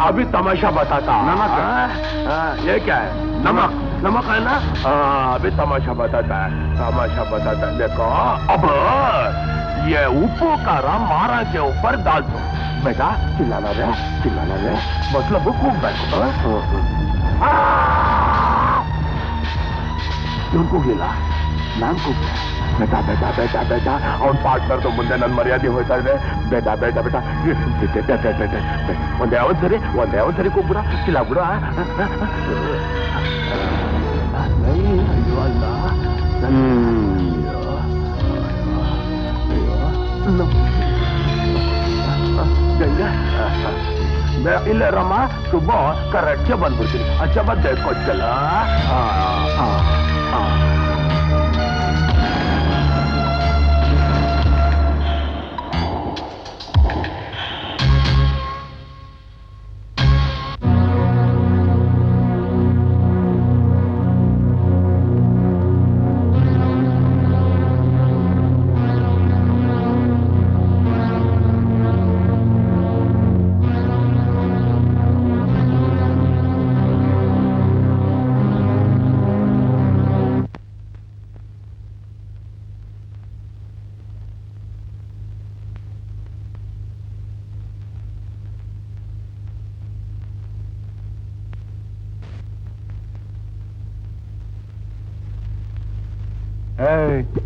अभी तमाशा बताता. नमक ये क्या है? नमक है ना? अभी तमाशा बताता है. देखो अब ये उप्पू कारा मारा के ऊपर डाल दो. बेटा चिल्लाना रे मतलब खूब बैठो. क्यों गिला नाम को बेटा और पार्टनर तो ಮುಂದೆ ನನ್ನ ಮರ್ಯಾದೆ ಹೋಯ್ತಾ ಇದೆ. बेटा ಒಂದೇ ಅವಸರಿ ಕೂಗ್ಬಿಡ ಚಿಲ್ಲಾಗ್ಬಿಡ. ಇಲ್ಲ ರಮ್ಮ ಸುಬ್ಬ ಕರೆಕ್ಟ್ ಬಂದ್ಬಿಡ್ತೀನಿ. ಅಚ್ಚ ಬಂದೆ ಕೊಚ್ಚಲ್ಲ.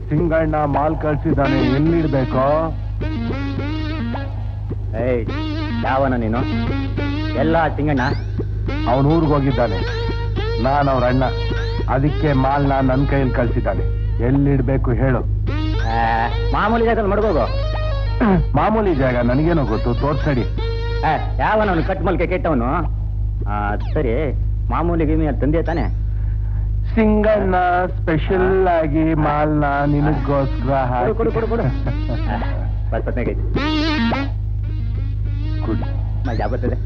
ಸಿಂಗಣ್ಣ ಮಾಲ್ ಕಳ್ಸಿದ್ದಾನೆ. ಎಲ್ಲಿಡ್ಬೇಕೋ? ಯಾವನ ನೀನು? ಎಲ್ಲ ಸಿಂಗಣ್ಣ ಅವನ ಊರಿಗೆ ಹೋಗಿದ್ದಾನೆ. ನಾನು ಅವ್ರ ಅಣ್ಣ. ಅದಕ್ಕೆ ಮಾಲ್ನ ನನ್ನ ಕೈಯಲ್ಲಿ ಕಳ್ಸಿದ್ದಾನೆ. ಎಲ್ಲಿಡ್ಬೇಕು ಹೇಳು. ಮಾಮೂಲಿ ಜಾಗದಲ್ಲಿ ಮಡ್ಗೋಗು. ಮಾಮೂಲಿ ಜಾಗ ನನಗೇನೋ ಗೊತ್ತು, ತೋರ್ಸಡಿ. ಯಾವನವನು ಕಟ್ ಮಲ್ಕೆ ಕೆಟ್ಟವನು? ಸರಿ, ಮಾಮೂಲಿ ಗಿಮಿ ಅದು ತಂದೆ ತಾನೆ? ಸಿಂಗಣ್ಣ ಸ್ಪೆಷಲ್ ಆಗಿ ಮಾಲ್ನ ನಿನಗೋಸ್ಕರ ಕೊಡು ಬರ್ತೈತಿ. ಕುಡಿ. ಮಜಾ ಬರ್ತದೆ.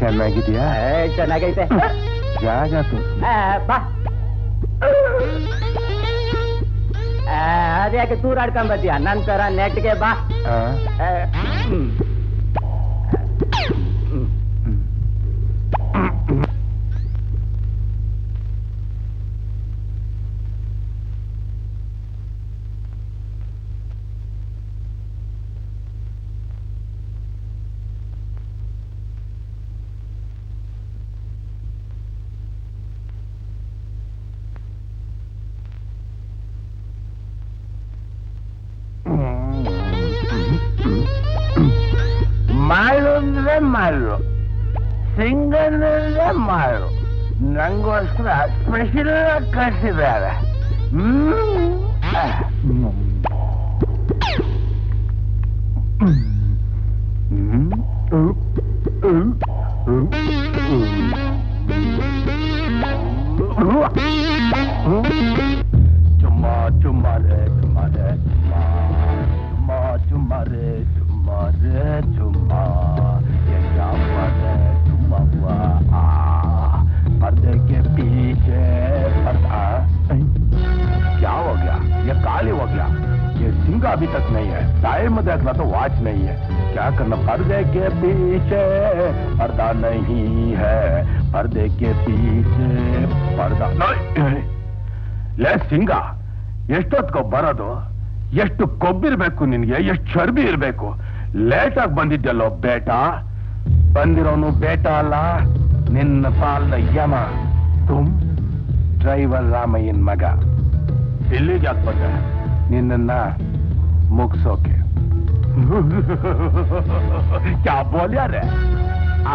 ಚೆನ್ನಾಗಿದ್ಯಾ? ಚೆನ್ನಾಗೈತೆ. ಜಾಗ ಬಾ. ಅದ್ಯಾಕೆ ತೂರಾಡ್ಕೊಂಬತ್ತೀಯ? ನಂತರ ನೆಟ್ಗೆ ಬಾ. ಮಾಡು ಅಂದ್ರೆ ಮಾಡು, ಸಿಂಗಲ್ ಅಂದ್ರೆ ಮಾಡು. ನಂಗೋಸ್ಕರ ಸ್ಪೆಷಲ್ ಕಳಿಸಿದ್ದಾರೆ. ಚುಮ್ಮಾ ಚುಮ್ಮಾ ರೇ ಚುಮ್ಮಾ ರೇ ಚುಮ್ಮಾ ಚುಮ್ಮಾ ರೇ ಚುಮ್ಮಾ ರೇ ಚುಮ್ಮಾ ये क्या बात है चुम्मा हुआ पर्दे के पीछे पर्दा क्या हो गया? ये काली हो गया, ये सिंगा अभी तक नहीं है, टाइम देख रहा तो वॉच नहीं है, क्या करना? पर्दे के पीछे पर्दा नहीं है, पर्दे के पीछे पर्दा नहीं. ಲೇ ಸಿಂಗ, ಎಷ್ಟೊತ್ಕೊ ಬರೋದು? ಎಷ್ಟು ಕೊಬ್ಬಿರ್ಬೇಕು ನಿನ್ಗೆ, ಎಷ್ಟು ಚರ್ಬಿ ಇರ್ಬೇಕು? ಲೇಟಾಗಿ ಬಂದಿದ್ದಲ್ಲೋ ಬೇಟ. ಬಂದಿರೋನು ಬೇಟ ಅಲ್ಲ, ನಿನ್ನ ಪಾಲ್ನ ಯಮ. ತುಮ್ ಡ್ರೈವರ್ ರಾಮಯ್ಯನ್ ಮಗ. ಇಲ್ಲಿಗೆ ಯಾಕೆ ಬಂದೆ? ನಿನ್ನ ಮುಗ್ಸೋಕೆ. ಕ್ಯಾ ಬೋಲ್ಯಾ ರೇ?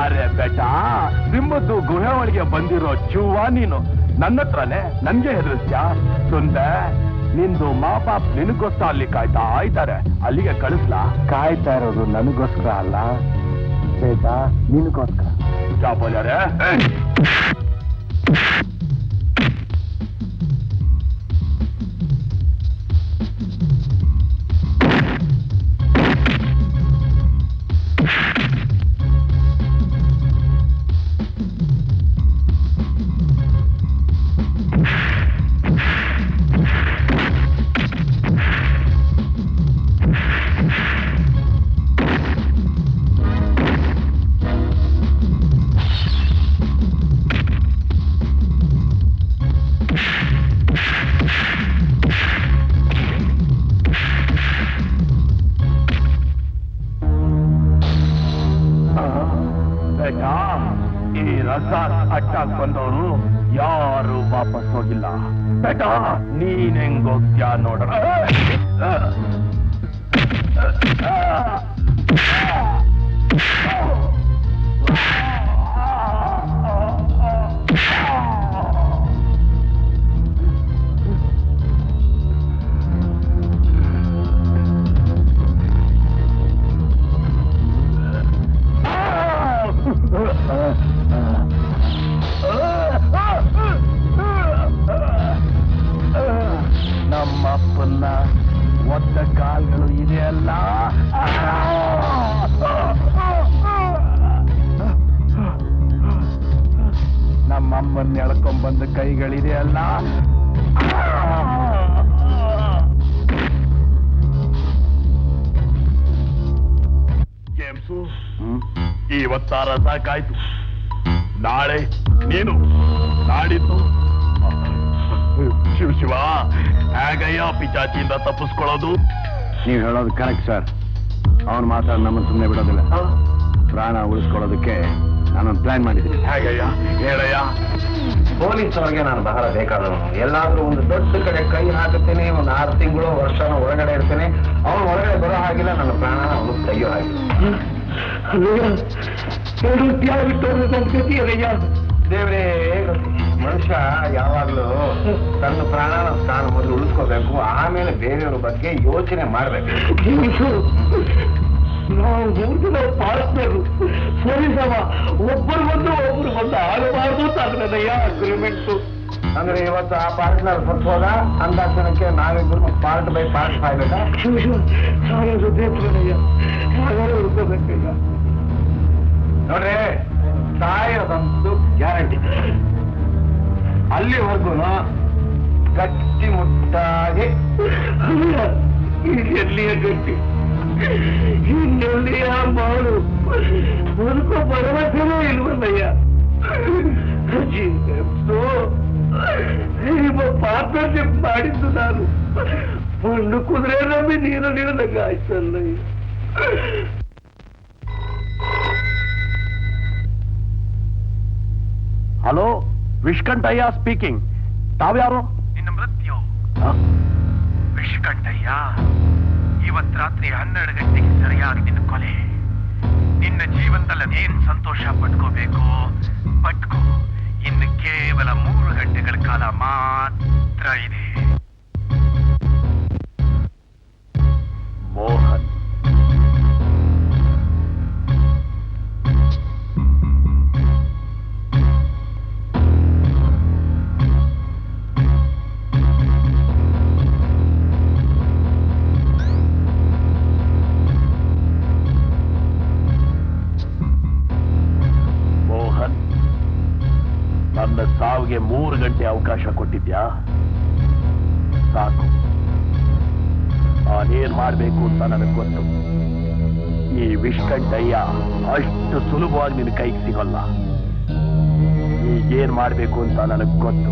ಅರೆ ಬೇಟ, ಸಿಂಹದ್ದು ಗುಹೆ ಒಳಗೆ ಬಂದಿರೋ ಚೂವ ನೀನು ನನ್ನ ಹತ್ರನೇ ನನ್ಗೆ ಹೆದರಿಸ್ತ್ಯಾ? ಸುಂದೆ, ನಿಂದು ಮಾ ಬಾಪ್ ನಿನಗೋಸ್ಕರ ಅಲ್ಲಿ ಕಾಯ್ತಾ ಇದ್ದಾರೆ, ಅಲ್ಲಿಗೆ ಕಳಿಸ್ಲಾ? ಕಾಯ್ತಾ ಇರೋದು ನನಗೋಸ್ಕರ ಅಲ್ಲ ಬೇಟ, ನಿನಗೋಸ್ಕರ. ಕ್ಯಾ ಬೋಲ್ಯಾ ರೇ? ಈ ರಸಾಕ್ ಅಟ್ಟಾಕ್ ಬಂದವರು ಯಾರು ವಾಪಸ್ ಹೋಗಿಲ್ಲ ಬೇಟ. ನೀನ್ ಹೆಂಗ್ ಹೋಗ್ತ್ಯಾ ನೋಡ. ನಮ್ಮಪ್ಪನ್ನ ಒದ್ದ ಕಾಲ್ಗಳು ಇದೆಯಲ್ಲ, ನಮ್ಮಮ್ಮನ್ನ ಎಳ್ಕೊಂಡ್ಬಂದ ಕೈಗಳಿದೆಯಲ್ಲ, ಜೇಮ್ಸು, ಇವತ್ತಾರ ಸಾಕಾಯ್ತು. ನಾಳೆ ನೀನು, ನಾಡಿದ್ದು ಶಿವ ಶಿವ, ಹೇಗಯ್ಯ ಪಿಚಾಚಿಯಿಂದ ತಪ್ಪಿಸ್ಕೊಳ್ಳೋದು? ನೀವು ಹೇಳೋದು ಕರೆಕ್ಟ್ ಸರ್. ಅವನು ಮಾತ್ರ ನಮ್ಮನ್ನು ಸುಮ್ಮನೆ ಬಿಡೋದಿಲ್ಲ. ಪ್ರಾಣ ಉಳಿಸ್ಕೊಳ್ಳೋದಕ್ಕೆ ನಾನೊಂದು ಪ್ಲಾನ್ ಮಾಡಿದ್ದೀನಿ. ಹೇಗಯ್ಯ, ಹೇಳಯ್ಯ. ಪೊಲೀಸ್ ಅವ್ರಿಗೆ ನಾನು ಬಹಳ ಬೇಕಾದವನು. ಎಲ್ಲಾದ್ರೂ ಒಂದು ದೊಡ್ಡ ಕಡೆ ಕೈ ಹಾಕುತ್ತೇನೆ, ಒಂದು 6 ತಿಂಗಳು ವರ್ಷನ ಒಳಗಡೆ ಇರ್ತೇನೆ. ಅವನು ಹೊರಗಡೆ ಬರೋ ಹಾಗಿಲ್ಲ, ನನ್ನ ಪ್ರಾಣ ಅವನು ತೆಗೆಯೋ ಹಾಗಿಲ್ಲ. ದೇವ್ರೇ, ಮನುಷ್ಯ ಯಾವಾಗ್ಲೂ ತನ್ನ ಪ್ರಾಣನ ತಾನು ಮೊದಲು ಉಳಿಸ್ಕೋಬೇಕು, ಆಮೇಲೆ ಬೇರೆಯವ್ರ ಬಗ್ಗೆ ಯೋಚನೆ ಮಾಡ್ಬೇಕು. ನಾವು 3 ಜನ ಪಾರ್ಟ್ನರು, ಸರಿ ಸಮ, ಒಬ್ಬರಿಗೊಂದು ಆಗಬಾರ್ದು ತನ್ನದಯ್ಯ ಅಗ್ರಿಮೆಂಟು. ಅಂದ್ರೆ ಇವತ್ತು ಆ ಪಾರ್ಟ್ನರ್ ಸತ್ತು ಹೋದ ಅಂದಾಕ್ಷಣಕ್ಕೆ ನಾವಿಬ್ಬರು ಪಾರ್ಟ್ ಬೈ ಪಾರ್ಟ್ ಸಾಯ್ಬೇಕಾ? ಸಾಯೋದು ದೇವ್ರಯ್ಯ, ಹಾಗಾದ್ರೆ ಉಳ್ಕೋಬೇಕಯ್ಯ. ನೋಡ್ರಿ, ಸಾಯೋದಂತೂ ಗ್ಯಾರಂಟಿ. ಅಲ್ಲಿವರೆಗೂ ಗಟ್ಟಿ ಮುಟ್ಟಾಗಿ. ಎಲ್ಲಿಯ ಗಟ್ಟಿ, ಇನ್ನೆಲ್ಲಿಯ ಮಾಡು, ಬದುಕೋ ಭರವಸೆನೇ ಇಲ್ವಲ್ಲಯ್ಯ. ನಿಮ್ಮ ಪಾರ್ಟ್ನರ್ಶಿಪ್ ಮಾಡಿದ್ದು ನಾನು ಮಣ್ಣು ಕುದುರೆ ನಂಬಿ ನೀರು ನೀಡದಂಗ ಆಯ್ತಲ್ಲಯ್ಯ. Hello, ವಿಷ್ಕಂಠಯ್ಯ speaking. ತಾವ್ಯಾರು? ನಿನ್ನ ಮೃತ್ಯು ವಿಷ್ಕಂಠಯ್ಯ. ಇವತ್ತು ರಾತ್ರಿ 12 ಗಂಟೆಗೆ ಸರಿಯಾಗಿ ನಿನ್ನ ಕೊಲೆ. ನಿನ್ನ ಜೀವನದಲ್ಲಿ ಅದೇನ್ ಸಂತೋಷ ಪಟ್ಕೋಬೇಕು ಪಟ್ಕೋ. ಇನ್ನು ಕೇವಲ 3 ಗಂಟೆಗಳ ಕಾಲ ಮಾತ್ರ ಇದೆ. ಮೋಹನ್. ನನ್ನ ಸಾವಿಗೆ 3 ಗಂಟೆ ಅವಕಾಶ ಕೊಟ್ಟಿದ್ಯಾ? ಸಾಕು. ನಾನೇನ್ ಮಾಡ್ಬೇಕು ಅಂತ ನನಗೆ ಗೊತ್ತು. ಈ ವಿಷ್ಕಂಠಯ್ಯ ಅಷ್ಟು ಸುಲಭವಾಗಿ ನಿನ್ನ ಕೈಗೆ ಸಿಗಲ್ಲ. ಈಗೇನ್ ಮಾಡ್ಬೇಕು ಅಂತ ನನಗೆ ಗೊತ್ತು.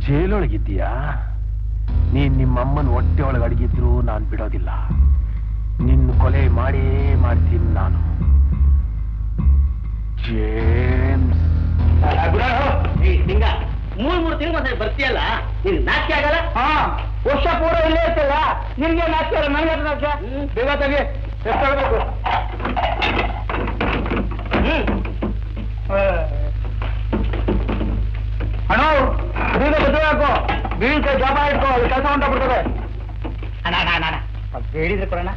ಜೈಲೊಳಗಿದ್ದೀಯಾ? ನೀನ್ ನಿಮ್ಮಮ್ಮನ ಹೊಟ್ಟೆ ಒಳಗೆ ಅಡಗಿದ್ರು ನಾನು ಬಿಡೋದಿಲ್ಲ. ನಿನ್ನ ಕೊಲೆ ಮಾಡೇ ಮಾಡ್ತೀನಿ ನಾನು. ಜೇಮ್ಸ್. ಹಿಂಗ 3 ತಿಂಗಳು ಮತ್ತೆ ಬರ್ತೀಯಲ್ಲ, ನಿನ್ ನಾಚಿಕೆ ಆಗಲ್ಲ? ವರ್ಷ ಪೂರ ಇಲ್ಲೇ ಇರ್ತಲ್ಲ, ನಿನ್ಗೆ ನಾಚಿಕೆ ಅಲ್ಲ, ನನಗೆ ನಾಚಿಕೆ. ಬೇಗ ತೆಗಿ, ಎಷ್ಟಾಗಬೇಕು? ಅಣ್ಣ ಬೀಗ ಬದ್ದೆ ಹಾಕೋ, ಬೀಳಿಕೆ ಜಾಬ ಇಟ್ಕೋ, ಅದು ಕೆಲಸ ಹೊಂಟ ಬಿಡ್ತದೆ. ಅಣ್ಣ ಅಣ್ಣ ಅಣ್ಣ ಬೇಡಿದ್ರೆ ಕೊಡೋಣ.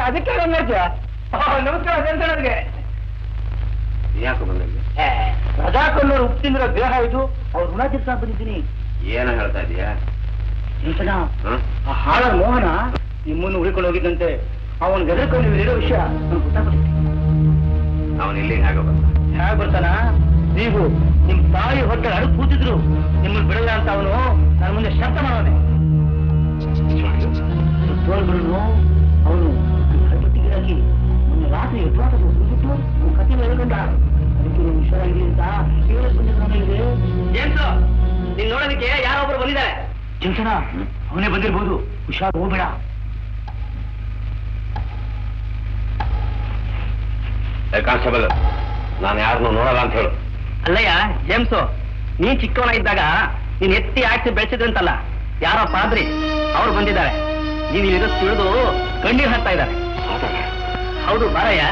ಅದಕ್ಕೆ ನೋಡ್ತೀಯ? ನಮಸ್ಕಾರ ನನಗೆ ಯಾಕೆ ಬಂದಲ್ಲಿ? ರಜಾಕಲ್ಲೋರು ಉಪ್ಪು ತಿಂದಿರೋ ದೇಹ ಇದು, ಅವ್ರ ಋಣ ತೀರ್ಸ ಬಂದಿದ್ದೀನಿ. ಏನೋ ಹೇಳ್ತಾ ಇದೀಯಾ? ಆ ಹಾಳ ಮೋಹನ ನಿಮ್ಮನ್ನು ಉಳಿಕೊಂಡು ಹೋಗಿದ್ದಂತೆ, ಅವನ್ ಗೆದರ್ಕೊಂಡು ನೀವು ಇರೋ ವಿಷಯ ನಾನು ಗೊತ್ತಾಗ್ಬಿಟ್ಟಿದ್ದೆ. ಅವನು ಇಲ್ಲಿ ಹೇಗೆ ಬಂದ? ಹೇಗೆ ಬರ್ತಾನ? ನೀವು ನಿಮ್ ತಾಯಿ ಹೊಟ್ಟೆ ಅಡುಗೆ ಕೂತಿದ್ರು, ನಿಮ್ಮನ್ನು ಬಿಡಲ್ಲ ಅಂತ ಅವನು ನನ್ನ ಮುಂದೆ ಶಬ್ದ ಮಾಡೋನೆ. ತೋಳ್ಬಿಡ್ನು ಅವನು ಹರಪಟ್ಟಿಗಿರಾಕಿ ಮೊನ್ನೆ ರಾತ್ರಿ ಎದುರಾಟದು ಬಿಟ್ಟು ಕಥೆ ಹೇಳ್ಕೊಂಡ. ಅದಕ್ಕೆ ನೀವು ಹುಷಾರಾಗಿರಿ ಅಂತ ಹೇಳಕ್ ಬಂದಿದ್ದು ನನಗೆ. ಜೇಮ್ಸ್, ನೀನ್ ನೋಡೋದಕ್ಕೆ ಯಾರೊಬ್ಬರು ಬಂದಿದ್ದಾರೆ. ಜಂಕ್ಷಣ ಅವನೇ ಬಂದಿರ್ಬೋದು, ಹುಷಾರ್ ಹೋಗ್ಬೇಡ. ಕಾನ್ಸ್ಟೇಬಲ್, ನಾನು ಯಾರನ್ನು ನೋಡಲ್ಲ ಅಂತ ಹೇಳು. ಅಲ್ಲಯ್ಯ ಜೇಮ್ಸು, ನೀನ್ ಚಿಕ್ಕವನ ಇದ್ದಾಗ ನೀನ್ ಎತ್ತಿ ಹಾಕಿ ಬೆಳೆಸಿದ್ರಂತಲ್ಲ, ಯಾರೋ ಪಾದ್ರಿ ಅವ್ರು ಬಂದಿದ್ದಾರೆ. ನೀನ್ ಇಲ್ಲಿರೋ ತಿಳಿದು ಕಣ್ಣೀರ್ ಹಾಕ್ತಾ ಇದ್ದಾರೆ. ಹೌದು, ಬಾರಯ್ಯ.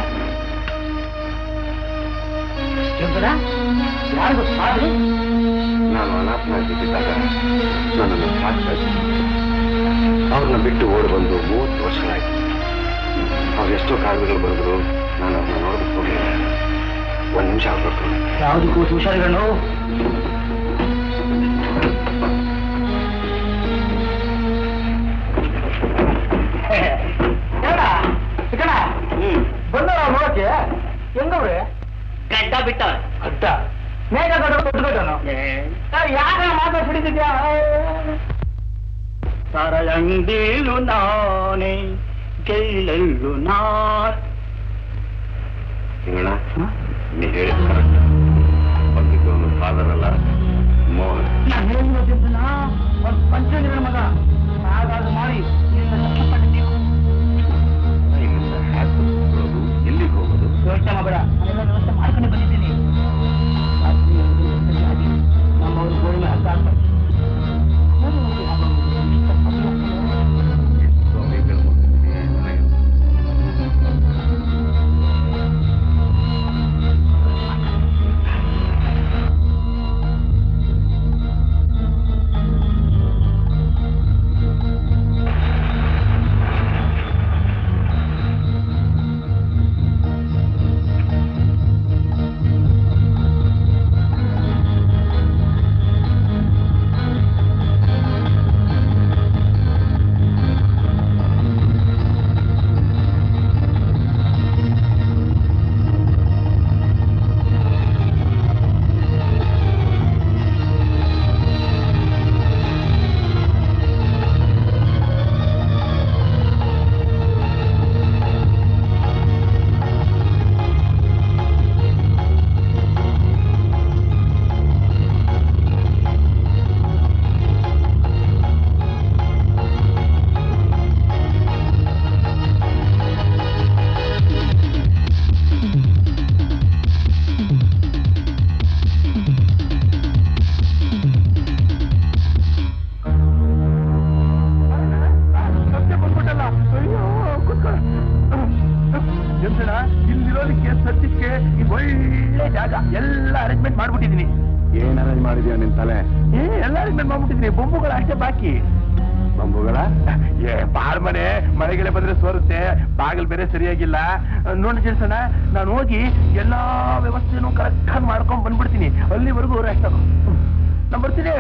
ಯಾರಿಗೂ ಪಾದ್ರಿ? ನಾನು ಅನಾಥನಾಗಿದ್ದಾಗ ನನ್ನನ್ನು ಸಾಕ್ತಾ ಇದ್ದೆ. ಅವ್ರನ್ನ ಬಿಟ್ಟು ಓಡಿ ಬಂದು 30 ವರ್ಷಗಳಾಯ್ತು. ಅವ್ರು ಎಷ್ಟೋ ಕಾರಣಗಳು ಬರೆದ್ರು, ನಾನು ಅವ್ರನ್ನ ನೋಡೋದಕ್ಕೆ ಹೋಗಲಿಲ್ಲ. 1 ನಿಮಿಷ ಆಗ್ಬೇಕು. ಯಾವುದಕ್ಕೂ ಹುಷಾರಿಗಳು. ಬಂದವ ನೋಡಕ್ಕೆ ಹೆಂಗವ್ರೆ? ಗಡ್ಡ ಬಿಟ್ಟವ್ರೆ. ಅಡ್ಡ ಮೇಘ ದೊಡ್ಡನು ಯಾರ ಮಾತಾಡ್ಬಿಟ್ಟಿದ್ಯಾ? ತರಯಂಗೀಳು ನಾನೇ ಗೆಲ್ಲೆಲ್ಲು ನಾರ್. ಹಿಂಗಣ್ಣ, ನೀ ಹೇಳಿದ ಕರೆಕ್ಟ್. ಬಂದಿದ್ದವನು ಫಾದರ್ ಅಲ್ಲ, ಮೋಹನ್. ಒಂದು ಪಂಚನಿಗಳ ಮಗ ಹಾಗಾದ್ರೂ ಮಾಡಿ ಕಷ್ಟಪಟ್ಟಿದ್ದೀವಿ. ಇಲ್ಲಿಂದ ಹ್ಯಾಕ್ ಬರೋದು, ಎಲ್ಲಿಗೆ ಹೋಗೋದು? ಯೋಚನೆ ಮಾಡಬೇಡ, ನಾನೆಲ್ಲ ವ್ಯವಸ್ಥೆ ಮಾಡ್ಕೊಂಡು ಬಂದಿದ್ದೀನಿ. ನಮ್ಮವರು ಗೋಳಿಗೆ ಹಗ್ಗ ಹಾಕ್ತಾರೆ. ಸ್ವಾಮಿಗಳು ಬಂದಿದ್ದೀನಿ. ಇಲ್ಲಿರೋದಕ್ಕೆ ಸದ್ಯಕ್ಕೆ ಒಳ್ಳೆ ಜಾಗ ಎಲ್ಲ ಅರೇಂಜ್ಮೆಂಟ್ ಮಾಡ್ಬಿಟ್ಟಿದೀನಿ. ಏನ್ ಅರೇಂಜ್ ಮಾಡಿದ್ಯಾ ನಿನ್ ತಲೆ? ಎಲ್ಲ ಅರೇಂಜ್ಮೆಂಟ್ ಮಾಡ್ಬಿಟ್ಟಿದೀನಿ. ಬೊಂಬುಗಳು ಅಷ್ಟೇ ಬಾಕಿ. ಬಂಬುಗಳ ಬಾಳ್ ಮಳೆಗೆಲೆ ಬಂದ್ರೆ ಸೋರುತ್ತೆ, ಬಾಗಿಲು ಬೇರೆ ಸರಿಯಾಗಿಲ್ಲ. ನೋಡಿ ಜಲ್ಸಣ, ನಾನು ಹೋಗಿ ಎಲ್ಲಾ ವ್ಯವಸ್ಥೆನೂ ಕರೆಕ್ಟ್ ಆಗಿ ಮಾಡ್ಕೊಂಡ್ ಬಂದ್ಬಿಡ್ತೀನಿ. ಅಲ್ಲಿವರೆಗೂ ರೆಸ್ಟ್ ಆಗೋ. ನಾನು ಬರ್ತೀನಿ.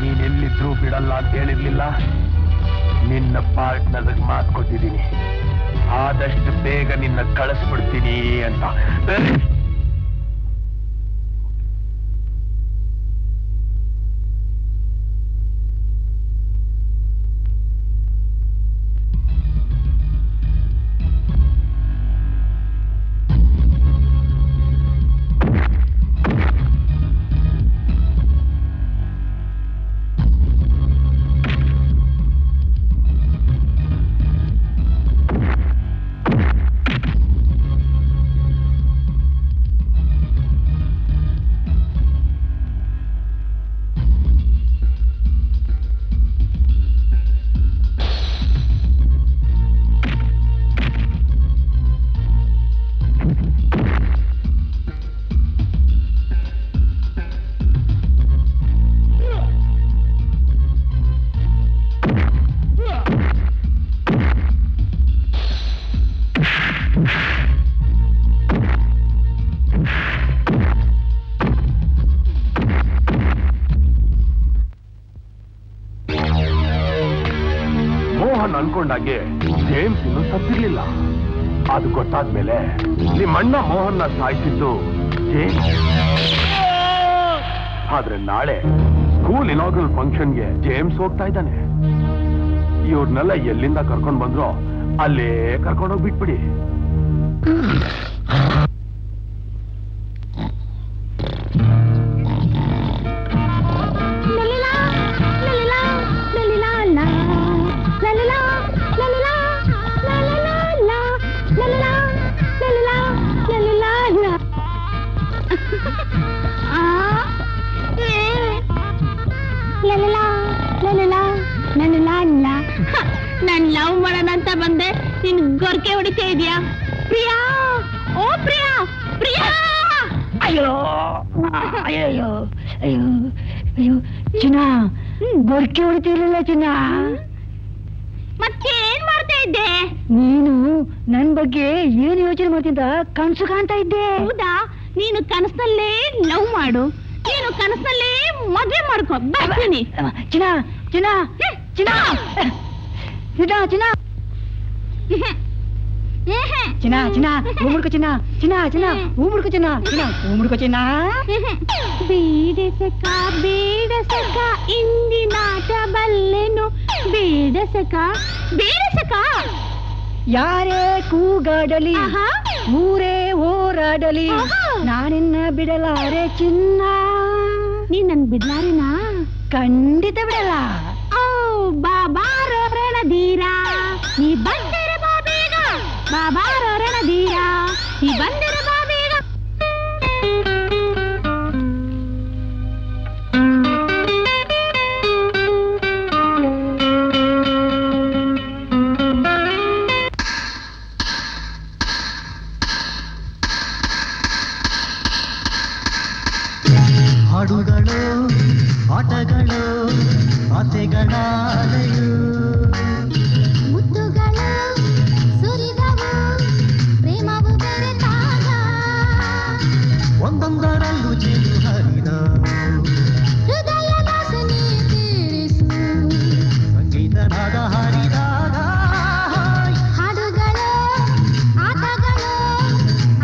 ನೀನೆಲ್ಲಿದ್ರೂ ಬಿಡಲ್ಲ ಅಂತ ಹೇಳಿರ್ಲಿಲ್ಲ. ನಿನ್ನ ಪಾರ್ಟ್ನರ್ ಮಾತು ಕೊಟ್ಟಿದ್ದೀನಿ, ಆದಷ್ಟು ಬೇಗ ನಿನ್ನ ಕಳಿಸ್ಬಿಡ್ತೀನಿ ಅಂತ. ಮೋಹನ್ ಅನ್ಕೊಂಡಾಗೆ ಜೇಮ್ಸ್ ಇನ್ನು ಸತ್ತಿರ್ಲಿಲ್ಲ. ಅದು ಗೊತ್ತಾದ್ಮೇಲೆ ನಿಮ್ಮಣ್ಣ ಮೋಹನ್ನ ಸಾಯಿಸಿದ್ದು ಜೇಮ್ಸ್. ಆದ್ರೆ ನಾಳೆ ಸ್ಕೂಲ್ ಇನಾಗ್ರಲ್ ಫಂಕ್ಷನ್ಗೆ ಜೇಮ್ಸ್ ಹೋಗ್ತಾ ಇದ್ದಾನೆ. ಇವ್ರನ್ನೆಲ್ಲ ಎಲ್ಲಿಂದ ಕರ್ಕೊಂಡ್ ಬಂದ್ರೋ ಅಲ್ಲೇ ಕರ್ಕೊಂಡೋಗಿ ಬಿಟ್ಬಿಡಿ. ಆ ಗೊರ್ಕೆ ಹೊಡಿತಾ ಇದೆಯಾ? ಪ್ರಿಯಾ, ಓ ಪ್ರಿಯಾ, ಪ್ರಿಯಾ! ಅಯ್ಯೋ ಅಯ್ಯೋ ಅಯ್ಯೋ ಅಯ್ಯೋ ಚಿನ್ನ, ಗೊರ್ಕೆ ಹೊಡಿತಿರ್ಲಿಲ್ಲ ಚಿನ್ನ. ಮತ್ತೇನ್ ಮಾಡ್ತಾ ಇದ್ದೆ? ನೀನು ನನ್ ಬಗ್ಗೆ ಏನು ಯೋಚನೆ ಮಾಡ್ತಿದ್ದ ಕನ್ಸು ಕಾಣ್ತಾ ಇದ್ದೆ. ಹೌದಾ? ನೀನು ಕನಸಲ್ಲೇ ಲವ್ ಮಾಡು, ನೀನು ಕನಸಲ್ಲೇ ಮದ್ವೆ ಮಾಡ್ಕೊ. ಬರ್ತೀನಿ. ಚಿನ್ನ ಚಿನ್ನ ಚಿನ್ನ ಚಿನ್ನ ಚಿನ್ನ ಚಿನ್ನ ಚಿನ್ನ ಹೂ ಮುಡ್ಕೊ ಚಿನ್ನ, ಚಿನ್ನ ಚಿನ್ನ ಹೂ ಮುಡ್ಕೊ ಚಿನ್ನ, ಚಿನ್ನ ಹೂ ಮುಡ್ಕೊ ಚಿನ್ನ. ಬೇಡಸಕ ಬೇಡಸಕ ಇಂದಿನಾಟ ಬಲ್ಲೆನು, ಬೇಡಸಕ ಬೇಡಸಕ. ಯಾರೇ ಕೂಗಾಡಲಿ, ಆಹಾ. ಊರೇ ಹೋರಾಡಲಿ, ಆಹಾ. ನಾನಿನ್ನ ಬಿಡಲಾರೆ ಚಿನ್ನ. ನೀನ್ ನನ್ ಬಿಡ್ಲಾರಿನಾ? ಖಂಡಿತ ಬಿಡಲ್ಲ. ಓ ಬಾಬಾರೋ ರಣಧೀರ, ನೀ ಬಂದಿರ ಬಾ ಬೇಗ. ಬಾಬಾರೋ ರಣಧೀರ, ನೀ ಬಂದಿರ ಬಾ ಬೇಗ. ಹಾಡುಗಳು, ಆಟಗಳು, ಆಸೆಗಳಾಲಯು, ಮುತ್ತುಗಳು ಸುರಿದವು, ಪ್ರೇಮವು ಬೆರೆತಾಗ ಒಂದೊಂದರಲ್ಲೂ ಜೇನು ಹರಿದವು. ಹೃದಯದ ಸುನಿ ತಿಳಿಸು. ಸಂಗೀತ ನಾದ ಹರಿದಾಗ ಹಾಡುಗಳು, ಆಟಗಳು,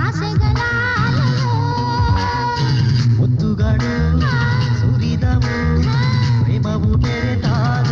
ಆಸೆಗಳಾಲಯೋ, ಮುತ್ತುಗಳು ಸುರಿದವು, ಪ್ರೇಮವು ಬೆರೆತಾಗ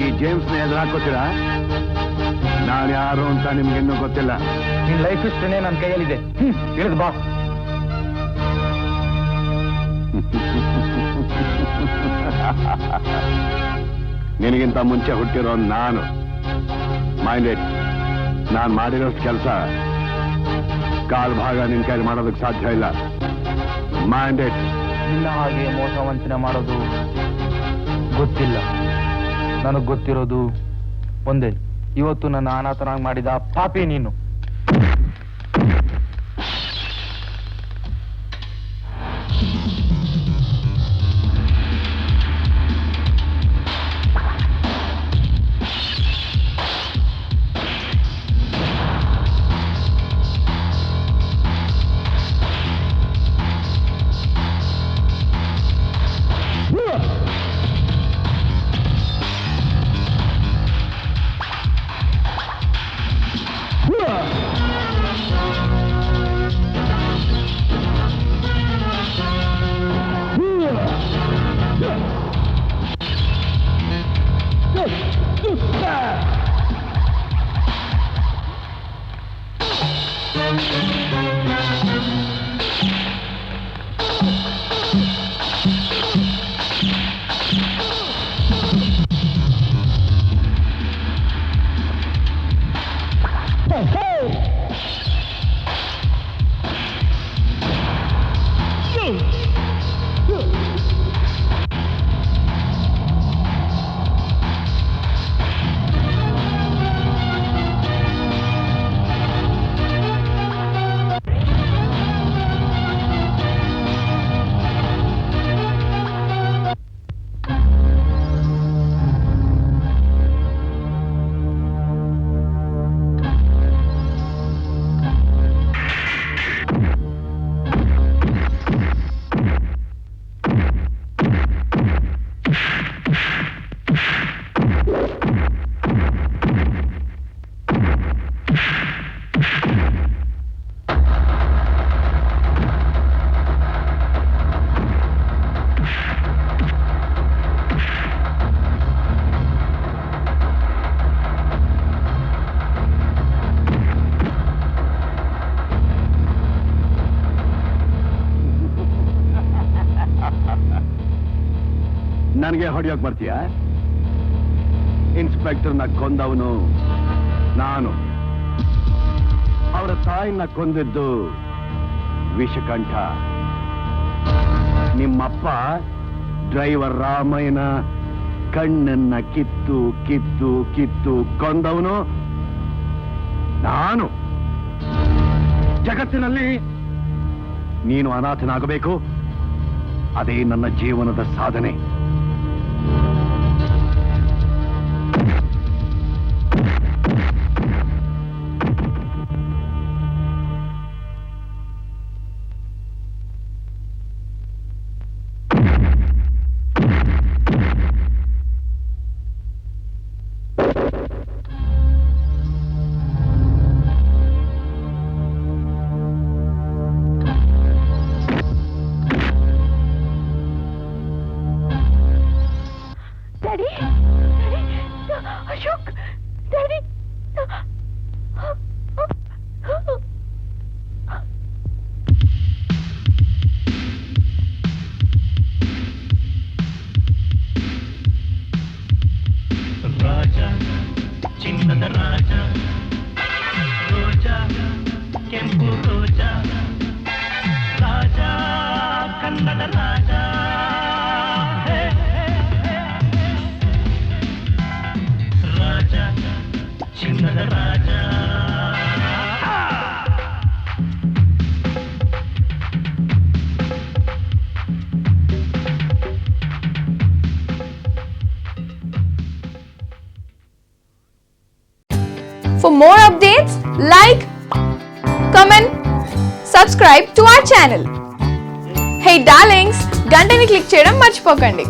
ಈ ಜೇಮ್ಸ್ ಎದುರು ಹಾಕೋತೀರಾ? ನಾನು ಯಾರು ಅಂತ ನಿಮ್ಗೆ ಇನ್ನೂ ಗೊತ್ತಿಲ್ಲ. ನಿನ್ ಲೈಫ್ ಇಷ್ಟನೇ ನನ್ನ ಕೈಯಲ್ಲಿದೆ. ಇಳಿದು ಬಾ. ನಿನಗಿಂತ ಮುಂಚೆ ಹುಟ್ಟಿರೋ ನಾನು ಮೈಂಡೆಡ್. ನಾನು ಮಾಡಿರೋಷ್ಟು ಕೆಲಸ ಕಾಲ್ ಭಾಗ ನಿನ್ ಕೈಲಿ ಮಾಡೋದಕ್ಕೆ ಸಾಧ್ಯ ಇಲ್ಲ. ಮೈಂಡೆಡ್. ಇಲ್ಲ, ಹಾಗೆ ಮೋಸ ವಂಚನೆ ಮಾಡೋದು ಗೊತ್ತಿಲ್ಲ. ನನಗ್ ಗೊತ್ತಿರೋದು ಒಂದೇ, ಇವತ್ತು ನನ್ನ ಅನಾಥನಾಗಿ ಮಾಡಿದ ಪಾಪಿ ನೀನು. ನನಗೆ ಹೊಡೆಯೋಕ್ ಬರ್ತೀಯ? ಇನ್ಸ್ಪೆಕ್ಟರ್ನ ಕೊಂದವನು ನಾನು. ಅವರ ತಾಯಿನ ಕೊಂದಿದ್ದು ವಿಷಕಂಠ. ನಿಮ್ಮಪ್ಪ ಡ್ರೈವರ್ ರಾಮಯ್ಯನ ಕಣ್ಣನ್ನ ಕಿತ್ತು ಕಿತ್ತು ಕಿತ್ತು ಕೊಂದವನು ನಾನು. ಜಗತ್ತಿನಲ್ಲಿ ನೀನು ಅನಾಥನಾಗಬೇಕು, ಅದೇ ನನ್ನ ಜೀವನದ ಸಾಧನೆ. ಅಶೋಕ್, ಡ್ಯಾಡಿ. ರಾಜ, ಚಿನ್ನದ ರಾಜ, ರೋಜಾ, ಕೆಂಪು ರೋಜಾ, ರಾಜ, ಕನ್ನಡ ರಾಜ. ರಾಜ, ಚಿನ್ನದ ರಾಜ. For more updates, like, comment, subscribe to our channel. Hey darlings, గంటని click చేయడం మర్చిపోకండి.